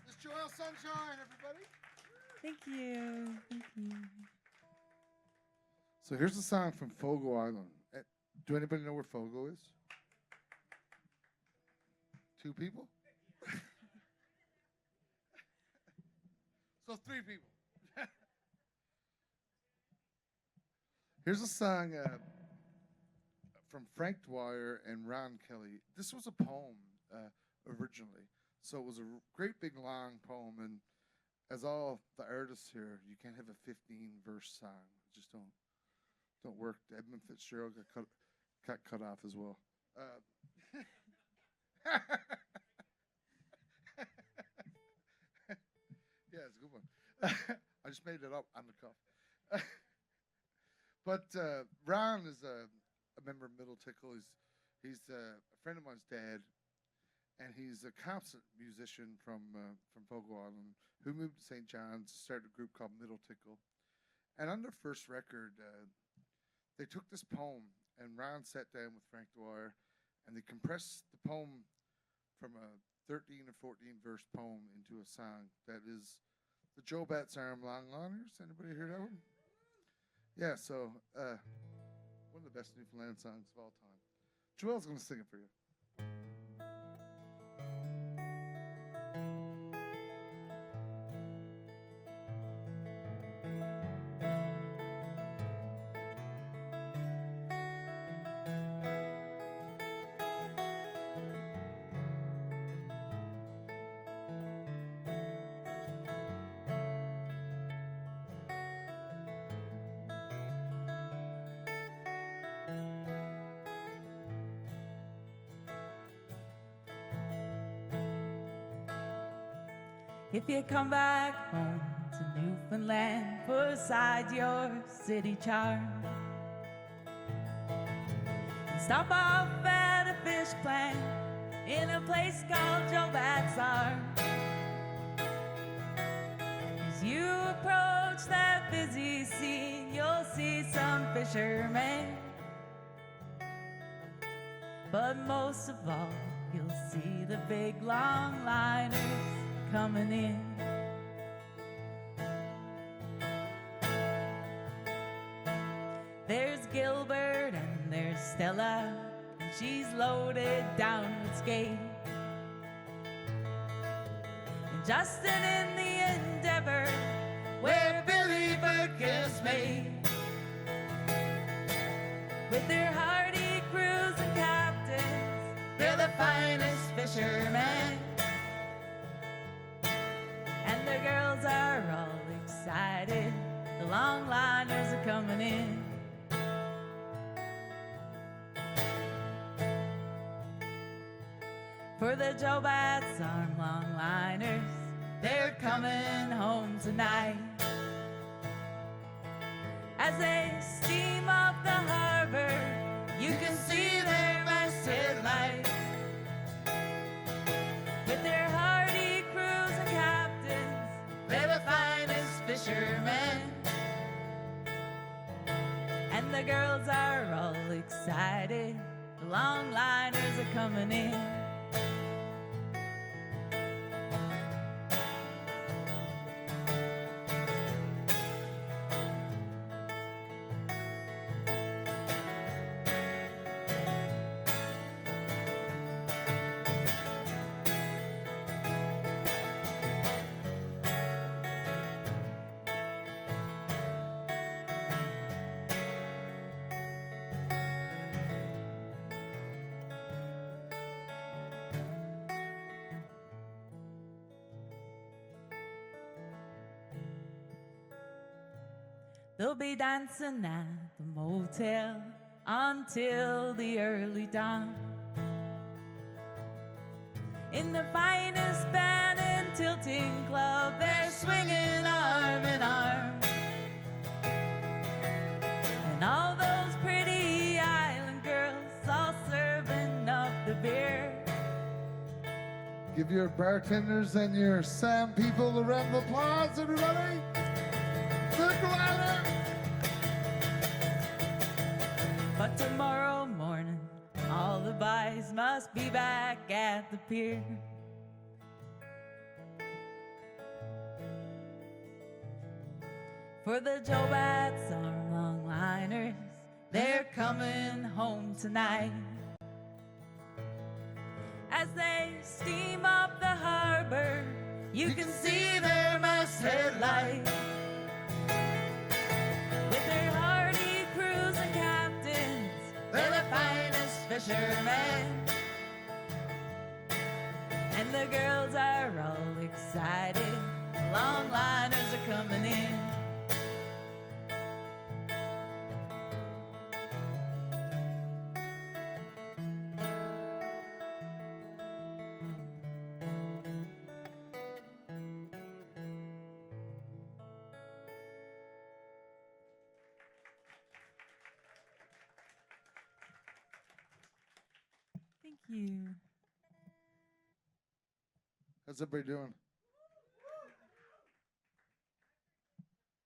It's Joel Sunshine, everybody. Thank you. Thank you. So here's a song from Fogo Island. Do anybody know where Fogo is? 2 people? So 3 people. Here's a song from Frank Dwyer and Ron Kelly. This was a poem originally. So it was a great big long poem, and as all the artists here, you can't have a 15-verse song. It just don't work. Edmund Fitzgerald got cut off as well. Yeah, it's a good one. I just made it up on the cuff. But Ron is a member of Middle Tickle. He's a friend of mine's dad, and he's a concert musician from Fogo Island who moved to St. John's, started a group called Middle Tickle. And on their first record, they took this poem, and Ron sat down with Frank Dwyer, and they compressed the poem from a 13 or 14 verse poem into a song that is the Joe Bats Arm Long Liners. Anybody heard that one? Yeah, so one of the best Newfoundland songs of all time. Joelle's going to sing it for you. If you come back home to Newfoundland, put aside your city charm and stop off at a fish plant in a place called Joe Bat's Arm. As you approach that busy scene, you'll see some fishermen, but most of all, you'll see the big long liners coming in. There's Gilbert and there's Stella, and she's loaded down with skate. And Justin in the Endeavor, where Billy Burkus made. With their hardy crews and captains, they're the finest fishermen. And the girls are all excited, the long liners are coming in. For the Joe Bat's Arm long liners, they're coming home tonight. As they steam up the harbor, you can see their masthead lights. With their hardy crews and captains, they're the finest fishermen. And the girls are all excited, the long liners are coming in. They'll be dancing at the motel until the early dawn. In the finest band and tilting club, they're swinging arm in arm. And all those pretty island girls all serving up the beer. Give your bartenders and your Sam people a round of applause, everybody. Good ladder. But tomorrow morning, all the boys must be back at the pier. For the Joe Bat's Arm long liners, they're coming home tonight. As they steam up the harbor, you can see their masthead lights. With their hardy crews and captains, they're the finest fishermen. And the girls are all excited, the long liners are coming in. Thank you. How's everybody doing?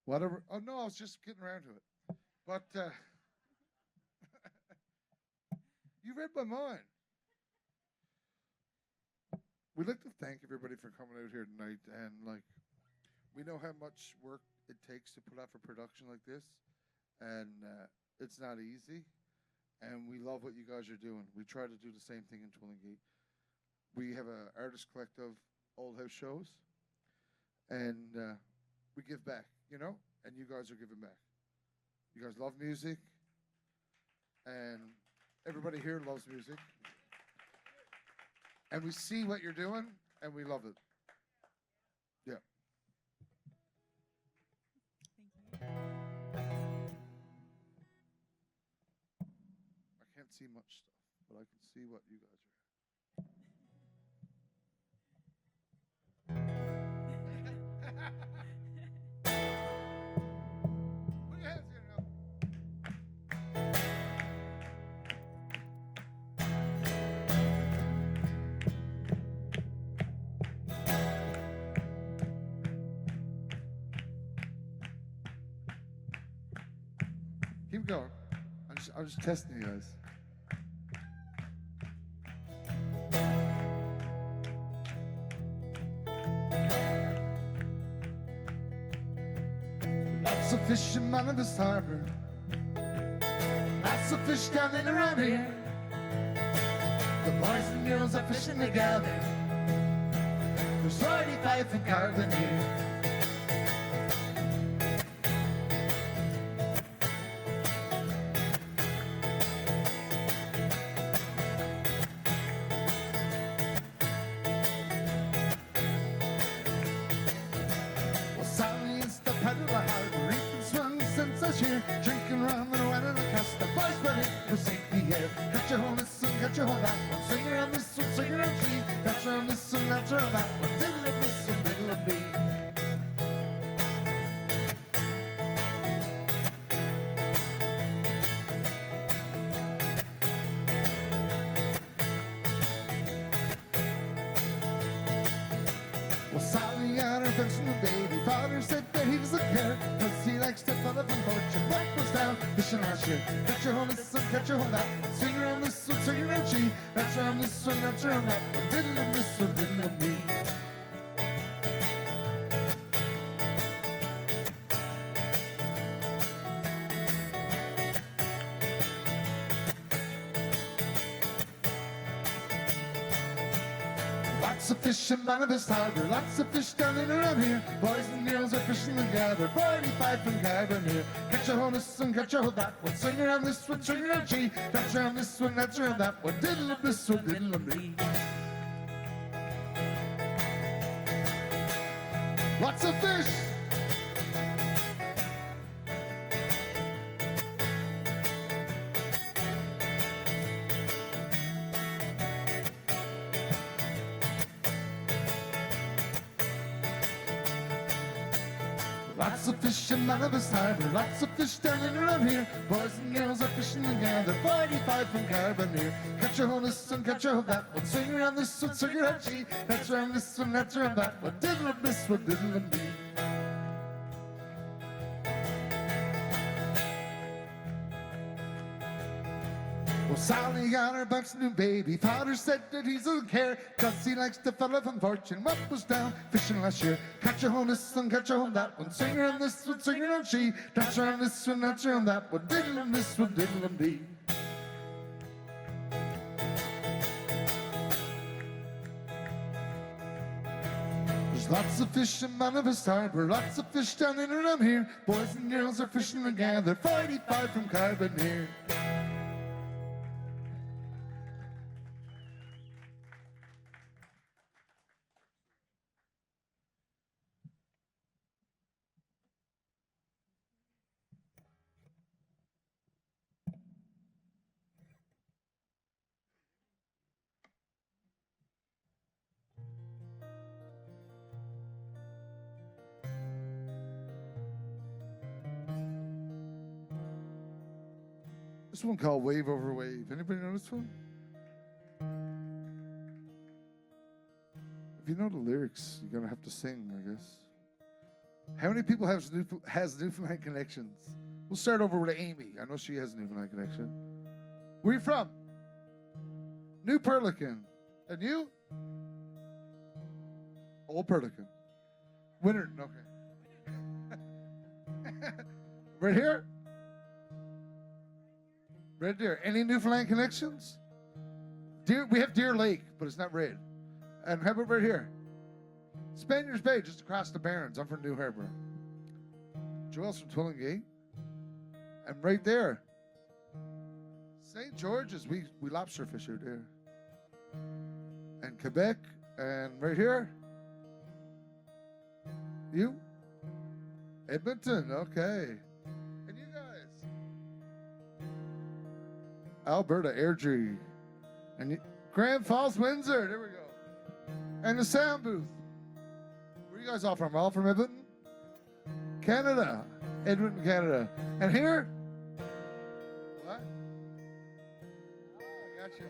Whatever. Oh no, I was just getting around to it. But you read my mind. We'd like to thank everybody for coming out here tonight, and like, we know how much work it takes to put off a production like this, and it's not easy. And we love what you guys are doing. We try to do the same thing in Twillingate. We have an artist collective, Old House Shows, and we give back, you know, and you guys are giving back. You guys love music, and everybody here loves music. And we see what you're doing, and we love it. Yeah. Thank you. I can't see much stuff, but I can see what you guys are. Put your hands here now. Keep going. I'm just testing you guys. Lots of fishing out of this harbor. Lots of fish down and around here. The boys and girls are fishing together. There's 45 in carbon here. Well, Sally is the pedal of the harbor. Reefing swung since last year. Drinking rum and wet in the cast. The boys ready for safety here. Catch a hold of this one, catch a hold of that one. Swing around this one, swing around tree. Catch around this one, catch around that one. Diddle of this one, diddle of me. Well, Sally got her fixing the baby. Father said that he doesn't care, 'cause he likes to follow from fortune. What was down fishing last year? Catch your hold this one, catch your hold that one. Swing around this one, swing around tree. Catch around this one, catch around that one. Diddle of this one, diddle of me. Lots of fishing out of this harbor, lots of fish down and around here. Boys and girls are fishing together, 45 from carbon here. Catch a hold of this one, catch a hold of that one. Swing around this one, swing around tree. Catch around this one, catch around that one. Diddle of this one, diddle of me. Lots of fish. Lots of fishing out of this harbor, lots of fish down and around here. Boys and girls are fishing together, 45 from carbon here. Catch a hold of this one, catch a hold of that one. Swing around this one, swing around tree. Catch around this one, catch around that one. Diddle of this one, diddle of me. Well, Sally got her bucks new baby. Father said that he doesn't care, 'cause he likes to follow from fortune. What was down fishing last year? Catch a hold this one, catch a hold that one. Swing around this one, swing around tree. Catch around this one, catch around that one. Diddle of this one, diddle of me. There's lots of fish in Manifest Harbor, lots of fish down and around here. Boys and girls are fishing together, 45 from carbon here. This one called Wave Over Wave. Anybody know this one? If you know the lyrics, you're gonna have to sing, I guess. How many people has Newfoundland connections? We'll start over with Amy. I know she has a Newfoundland connection. Where are you from? New Perlican. And you? Old Perlican. Winter. Okay. Right here? Red Deer. Any Newfoundland connections? Deer. We have Deer Lake, but it's not red. And how about right here? Spaniards Bay, just across the Barrens. I'm from New Harbor. Joel's from Twillingate. And right there, St. George's, we lobster fish out there. And Quebec, and right here, you? Edmonton, okay. And you guys? Alberta, Airdrie. And Grand Falls, Windsor, there we go. And the sound booth. Where are you guys all from? All from Edmonton? Canada. Edmonton, Canada. And here? What? Oh, I gotcha.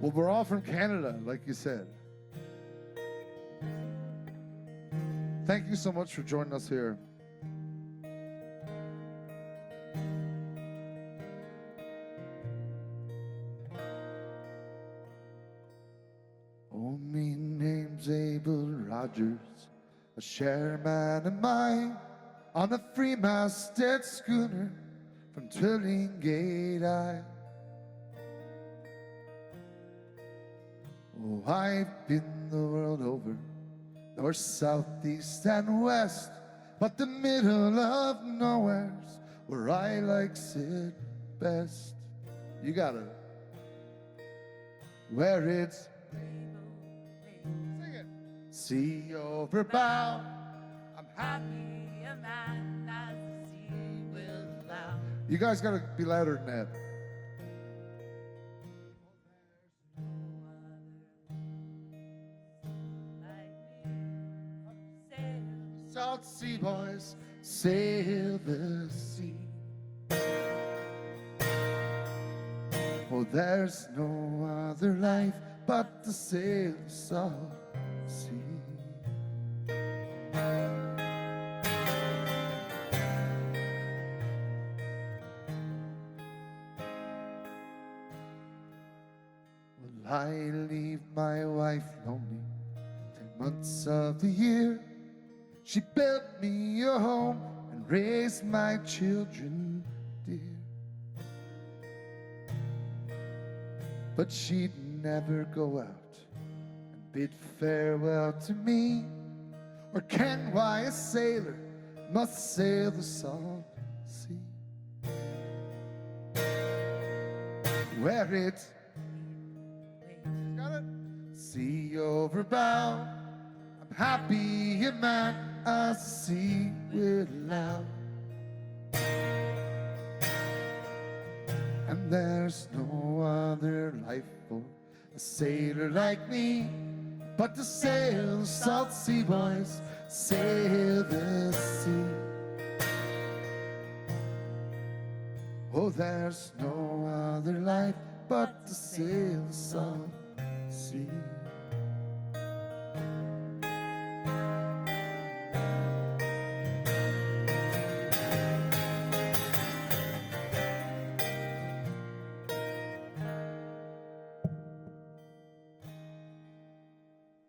Well, we're all from Canada, like you said. Thank you so much for joining us here. Oh, me name's Abel Rogers, a shareman of mine on a free-masted schooner from Twillingate Isle. Oh, I've been the world over, north, south, east, and west, but the middle of nowhere's where I likes it best. You got it. Where it's sing it. Sea over bow. I'm happy a man as the sea will allow. You guys got to be louder than that. Salt sea boys sail the sea. Oh, there's no other life but to sail the salt sea. Will I leave my wife lonely 10 months of the year? She built me a home and raised my children dear. But she'd never go out and bid farewell to me, or ken why a sailor must sail the salt sea. Where it's got it? Sea over bow. I'm happy a man as the sea will allow. And there's no other life for a sailor like me but to sail the salt sea, boys, sail the sea. Oh, there's no other life but to sail the salt sea.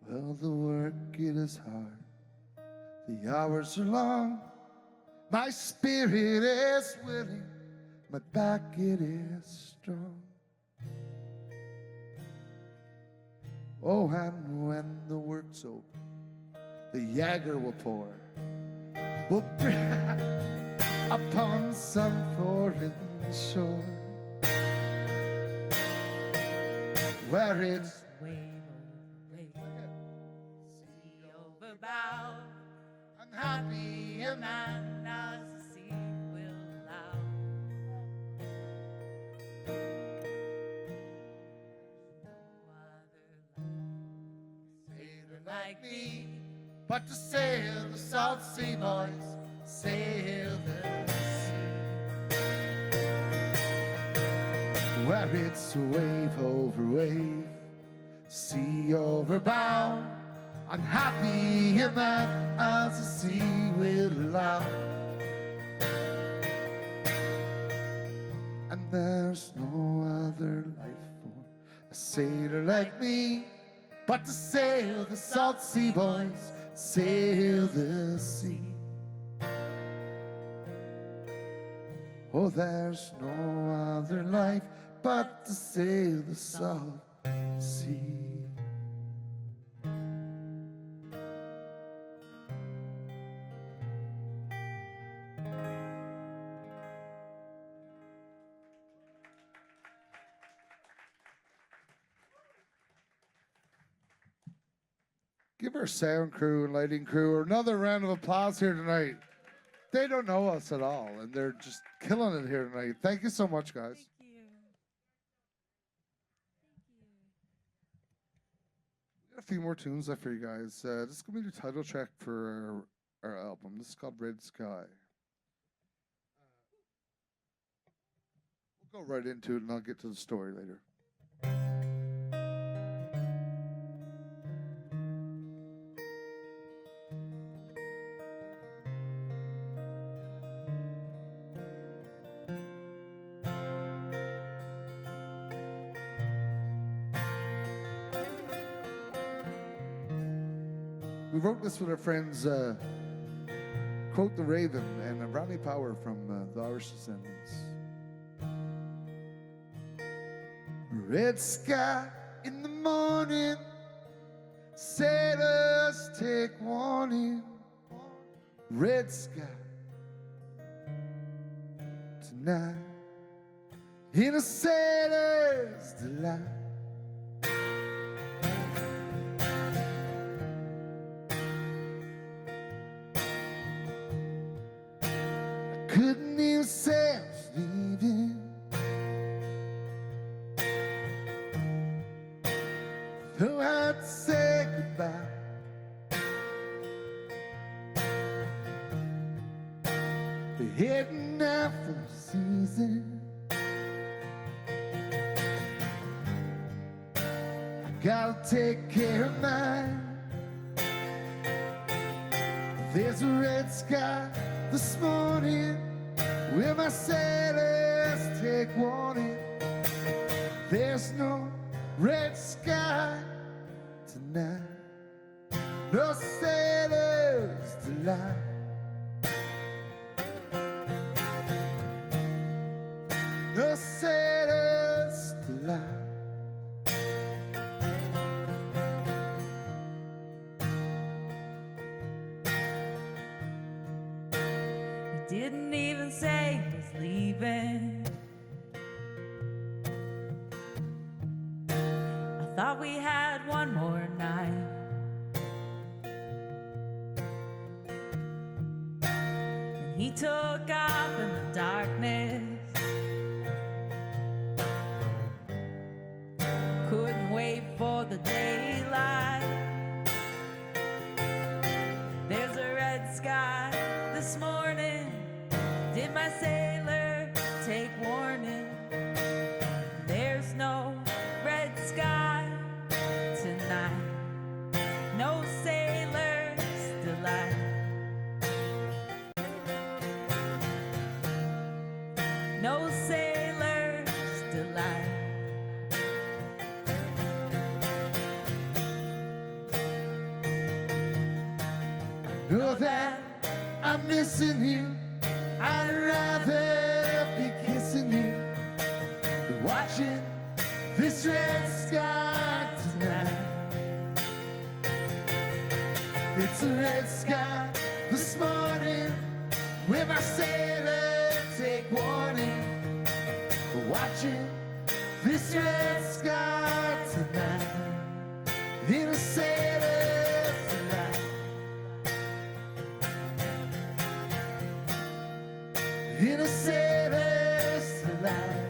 Well, the work, it is hard, the hours are long, my spirit is willing, my back, it is strong. Oh, and when the work's over, the Jaeger will pour, will bring upon some foreign shore, where it's happy a man as the sea will allow. like me, but to sail the South Sea, boys, sail the sea. Where it's wave over wave, sea over bow, unhappy in that as the sea will allow. And there's no other life for a sailor like me, but to sail the South Sea, boys, sail the sea. Oh, there's no other life but to sail the South Sea. Give our sound crew and lighting crew another round of applause here tonight. They don't know us at all, and they're just killing it here tonight. Thank you so much, guys. Thank you. Got a few more tunes left for you guys. This is going to be the title track for our album. This is called Red Sky. We'll go right into it, and I'll get to the story later. We wrote this with our friends, Quote the Raven and Ronnie Power from the Irish Descendants. Red sky in the morning, sailors take warning. Red sky tonight, in a sailor's delight. Couldn't even say I was leaving. Though I had to say goodbye. We're heading out for the season. I gotta take care of mine. There's a red sky this morning, where my sailors take warning. There's no red sky tonight, no sailors delight. No sailors delight. Didn't even say he was leaving. I thought we had one more night. And he took off in the darkness. Couldn't wait for the daylight. There's a red sky this morning. Did my sailor take warning? There's no red sky tonight, no sailor's delight. No sailor's delight. Know that I'm missing you. I'd rather be kissing you than watching this red sky tonight. It's a red sky this morning, where my sailors take warning. Watching this red sky tonight, in a sailor's delight. In a sailor's delight.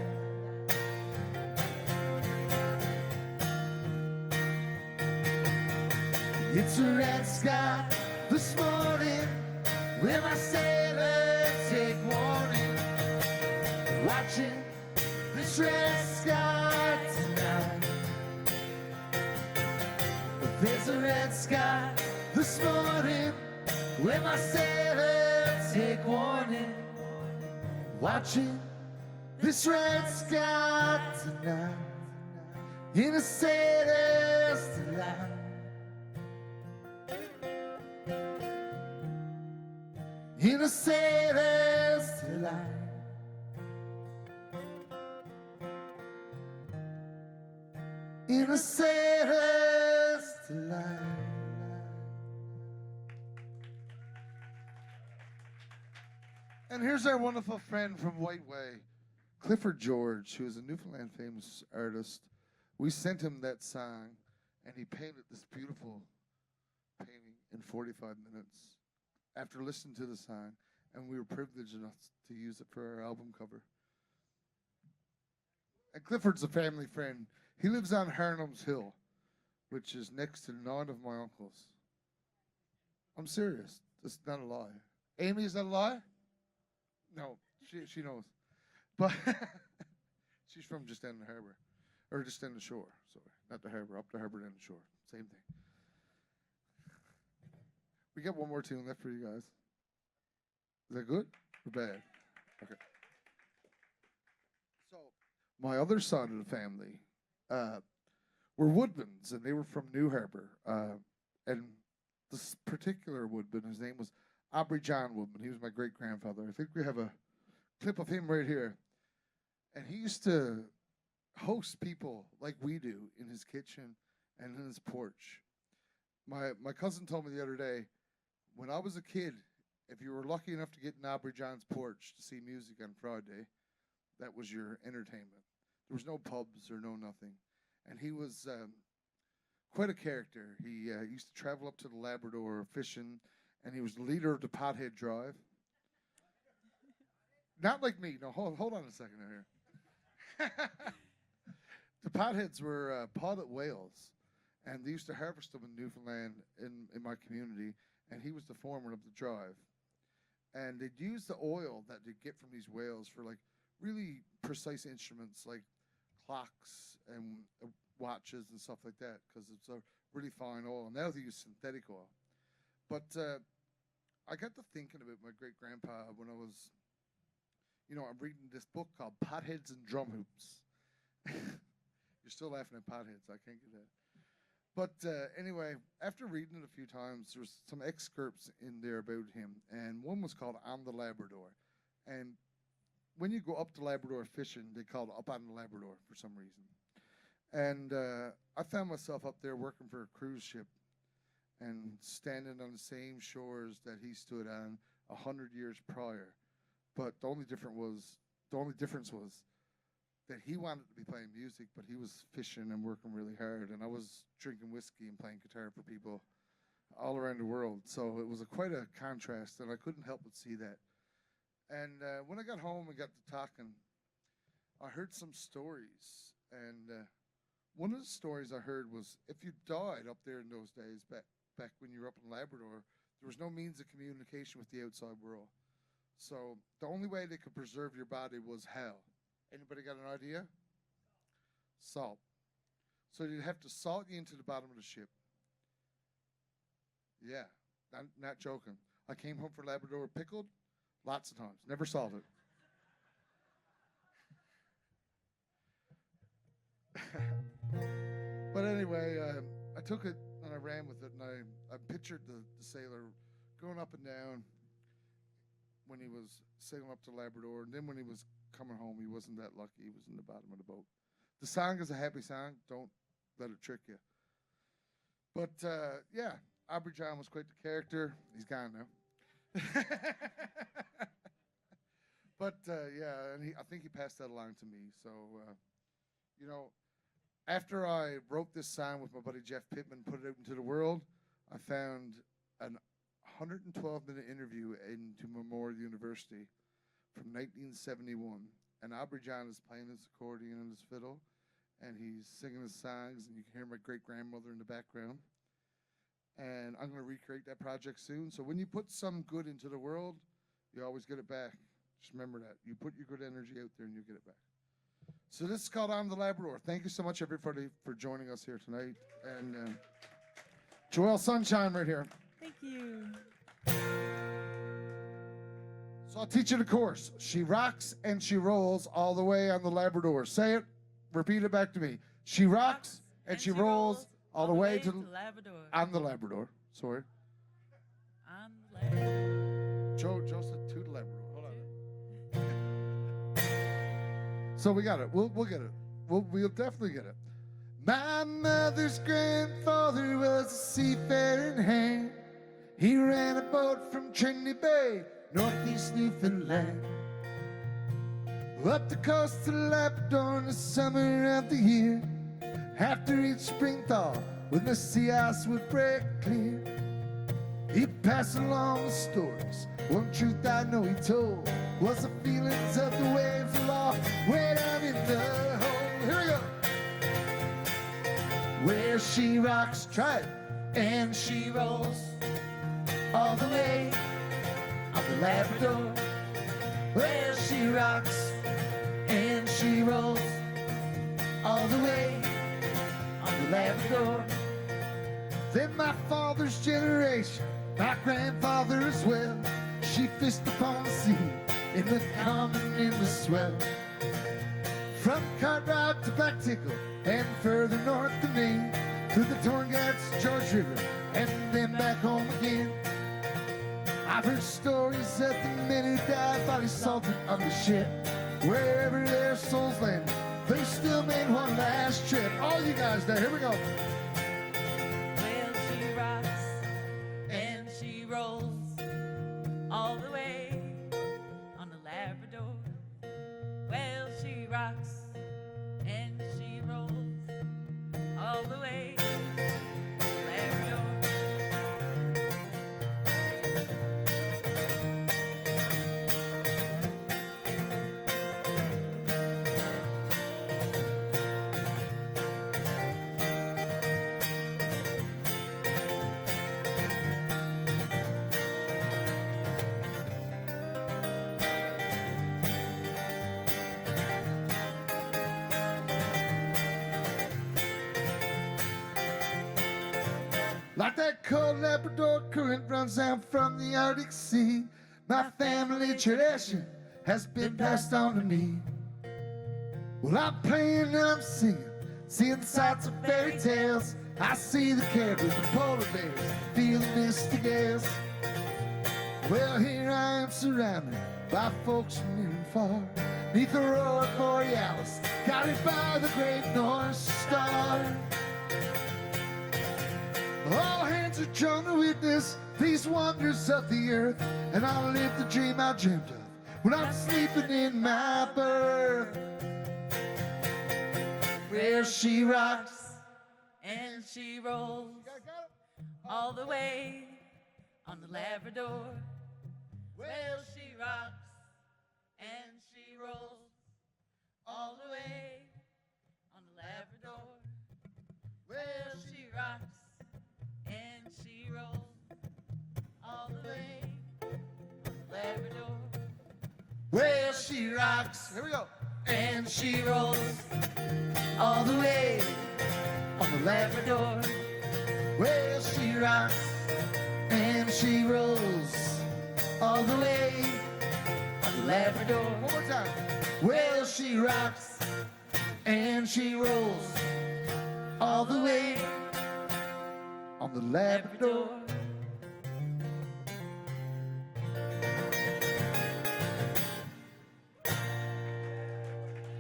It's a red sky this morning where my sailors take warning. Watching this red sky tonight. There's a red sky this morning where my sailors take warning. Watching this red sky tonight in a sailor's delight. In a sailor's delight. In a sailor's delight. And here's our wonderful friend from White Way, Clifford George, who is a Newfoundland famous artist. We sent him that song, and he painted this beautiful painting in 45 minutes after listening to the song, and we were privileged enough to use it for our album cover. And Clifford's a family friend. He lives on Harnham's Hill, which is next to none of my uncles. I'm serious. It's not a lie. Amy, is that a lie? No, she knows. But she's from just down the harbor. Or just down the shore. Sorry, not the harbor. Up the harbor, down the shore. Same thing. We got one more tune left for you guys. Is that good or bad? Okay. So, my other side of the family were Woodmans, and they were from New Harbour. And this particular Woodman, his name was Aubrey John Woodman. He was my great-grandfather. I think we have a clip of him right here. And he used to host people like we do in his kitchen and in his porch. My cousin told me the other day, when I was a kid, if you were lucky enough to get in Aubrey John's porch to see music on Friday, that was your entertainment. There was no pubs or no nothing. And he was quite a character. He used to travel up to the Labrador fishing, and he was the leader of the Pothead Drive. Not like me. No, hold on a second here. The potheads were potted whales, and they used to harvest them in Newfoundland in my community, and he was the foreman of the drive. And they'd use the oil that they'd get from these whales for like really precise instruments like clocks and watches and stuff like that, because it's a really fine oil. Now they use synthetic oil. But I got to thinking about my great-grandpa when I was, I'm reading this book called Potheads and Drum Hoops. You're still laughing at potheads. I can't get that. But anyway, after reading it a few times, there was some excerpts in there about him, and one was called On the Labrador. And when you go up to Labrador fishing, they call it Up on the Labrador for some reason. And I found myself up there working for a cruise ship and standing on the same shores that he stood on 100 years prior. But the only difference was that he wanted to be playing music, but he was fishing and working really hard, and I was drinking whiskey and playing guitar for people all around the world. So it was quite a contrast, and I couldn't help but see that. And when I got home and got to talking, I heard some stories, and one of the stories I heard was if you died up there in those days, back when you were up in Labrador, there was no means of communication with the outside world. So the only way they could preserve your body was hell. Anybody got an idea? Salt. So you'd have to salt you into the bottom of the ship. Yeah, not joking. I came home from Labrador pickled lots of times. Never salted. But anyway, I took it and I ran with it, and I pictured the sailor going up and down when he was sailing up to Labrador, and then when he was coming home, he wasn't that lucky. He was in the bottom of the boat. The song is a happy song. Don't let it trick you. But, yeah, Aubrey John was quite the character. He's gone now. But, yeah, and I think he passed that along to me. So, after I wrote this song with my buddy Jeff Pittman, put it out into the world, I found an 112-minute interview into Memorial University from 1971. And Aubrey John is playing his accordion and his fiddle, and he's singing his songs, and you can hear my great-grandmother in the background. and I'm going to recreate that project soon. So when you put some good into the world, you always get it back. Just remember that. You put your good energy out there and you get it back. So this is called I'm the Labrador. Thank you so much, everybody, for joining us here tonight. And Joelle Sunshine right here. Thank you. So I'll teach you the chorus. She rocks and she rolls all the way on the Labrador. Say it. Repeat it back to me. She rocks and she rolls all the way to Labrador. on the Labrador. Sorry. On the Labrador. Joe said to the Labrador. Hold on. So we got it. We'll get it. We'll definitely get it. My mother's grandfather was a seafaring hand. He ran a boat from Trinity Bay, northeast Newfoundland, up the coast of Labrador in the summer of the year. After each spring thaw, when the sea ice would break clear, he'd pass along the stories. One truth I know he told was the feelings of the waves aloft, way down in the hole. Here we go. Where she rocks, try it, and she rolls all the way on the Labrador. Where she rocks and she rolls all the way on the Labrador. Then my father's generation, my grandfather as well, she fished upon the sea in the calm and in the swell. From Cartwright to Black Tickle and further north to Maine, through the Torngats, George River, and then back home again. I've heard stories that the men who died body salted on the ship. Wherever their souls landed, they still made one last trip. All you guys there, here we go. Well, she rocks and she rolls all the way on the Labrador. Well, she rocks and she rolls all the way on the Labrador. Like that cold Labrador current runs out from the Arctic Sea, my family tradition has been passed on to me. Well, I'm playing and I'm singing, seeing sights of fairy tales. I see the caribou, the polar bears, feel the misty gales. Well, here I am surrounded by folks from near and far, neath the aurora borealis, guided by the great North Star. All hands are drawn to witness these wonders of the earth, and I'll live the dream I dreamt of when I'm sleeping in my berth. Where she rocks And she rolls all the way on the Labrador. Well, she rocks and she rolls all the way on the Labrador. Well, she rocks and she rolls all the way on the Labrador. Well, she rocks. Here we go. And she rolls all the way on the Labrador. Well, she rocks And she rolls all the way on the Labrador. one more time. Well, she rocks and she rolls all the way On the Labrador. Labrador.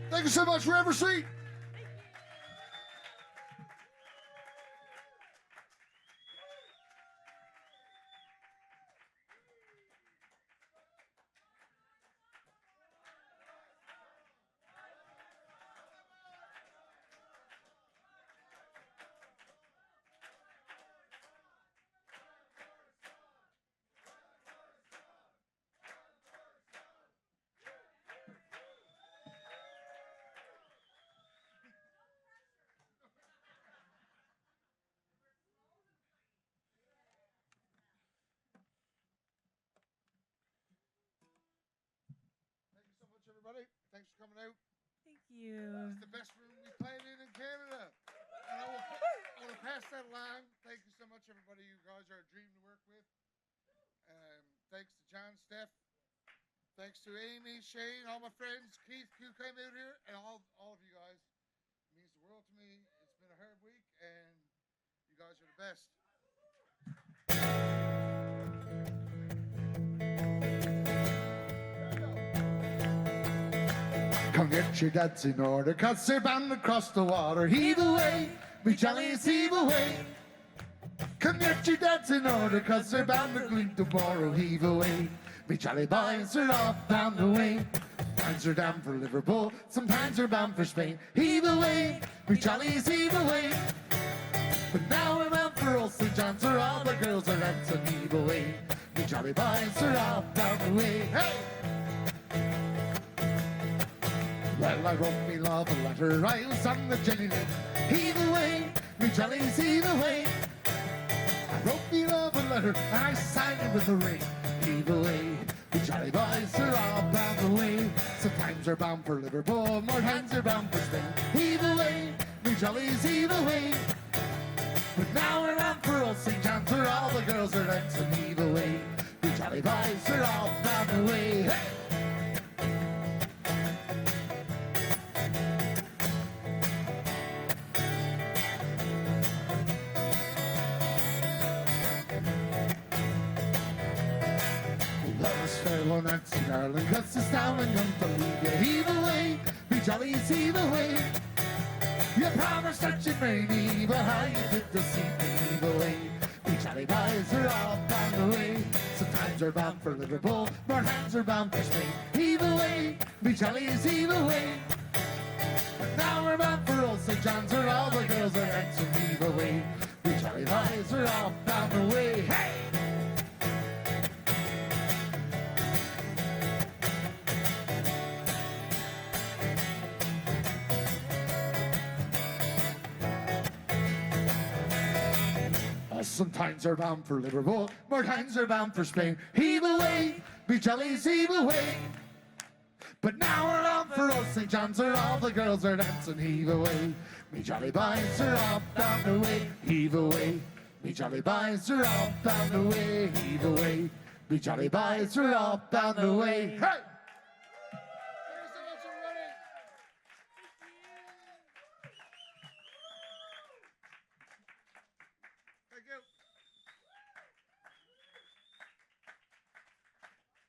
Thank you so much for every seat. thanks for coming out. Thank you. It's the best room we played in Canada. And I will pass that along. Thank you so much, everybody. You guys are a dream to work with. Thanks to John, Steph. Thanks to Amy, Shane, all my friends, Keith, who came out here, and all of you guys. It means the world to me. It's been a hard week, and you guys are the best. Come get your duds in order, 'cause they're bound to cross the water. Heave away, me jollies, heave away. Come get your duds in order, 'cause they're bound to glean tomorrow. Heave away, me jolly boys are all bound away. Sometimes they're down for Liverpool, sometimes they're bound for Spain. Heave away, me jollies, heave away. But now we're bound for Old St. John's, where all the girls are at, so heave away. Me jolly boys are all bound away. Hey! Well, I wrote me love a letter, I was on the Jenny Lane. Heave away, me jollies, heave away. I wrote me love a letter, and I signed it with a ring. Heave away, me jolly boys are all bound away. Sometimes they're bound for Liverpool, more times are bound for Spain. Heave away, me jollies, heave away. But now we're bound for Old St. John's, where all the girls are dancing. Heave away, me jolly boys are all bound away. Hey! Farewell, Nancy, darling, 'cause it's down and young to leave you. Heave away, me jollies, heave away. You promised that you'd marry me, but how you did deceive me. Heave away, me jolly boys are all bound away. Sometimes they're bound for Liverpool, more times are bound for Spain. Heave away, me jollies, heave away. But now we're bound for Old St. John's, where all the girls are dancing. Heave away, me jolly boys are all bound away. Hey! Sometimes they're bound for Liverpool, more times they're bound for Spain. Heave away, me jollies, heave away. But now we're on for Old St. John's, where all the girls are dancing. Heave away, me jolly boys are all bound away. Heave away, me jolly boys are all bound away. Heave away, me jolly boys are all bound away. Hey!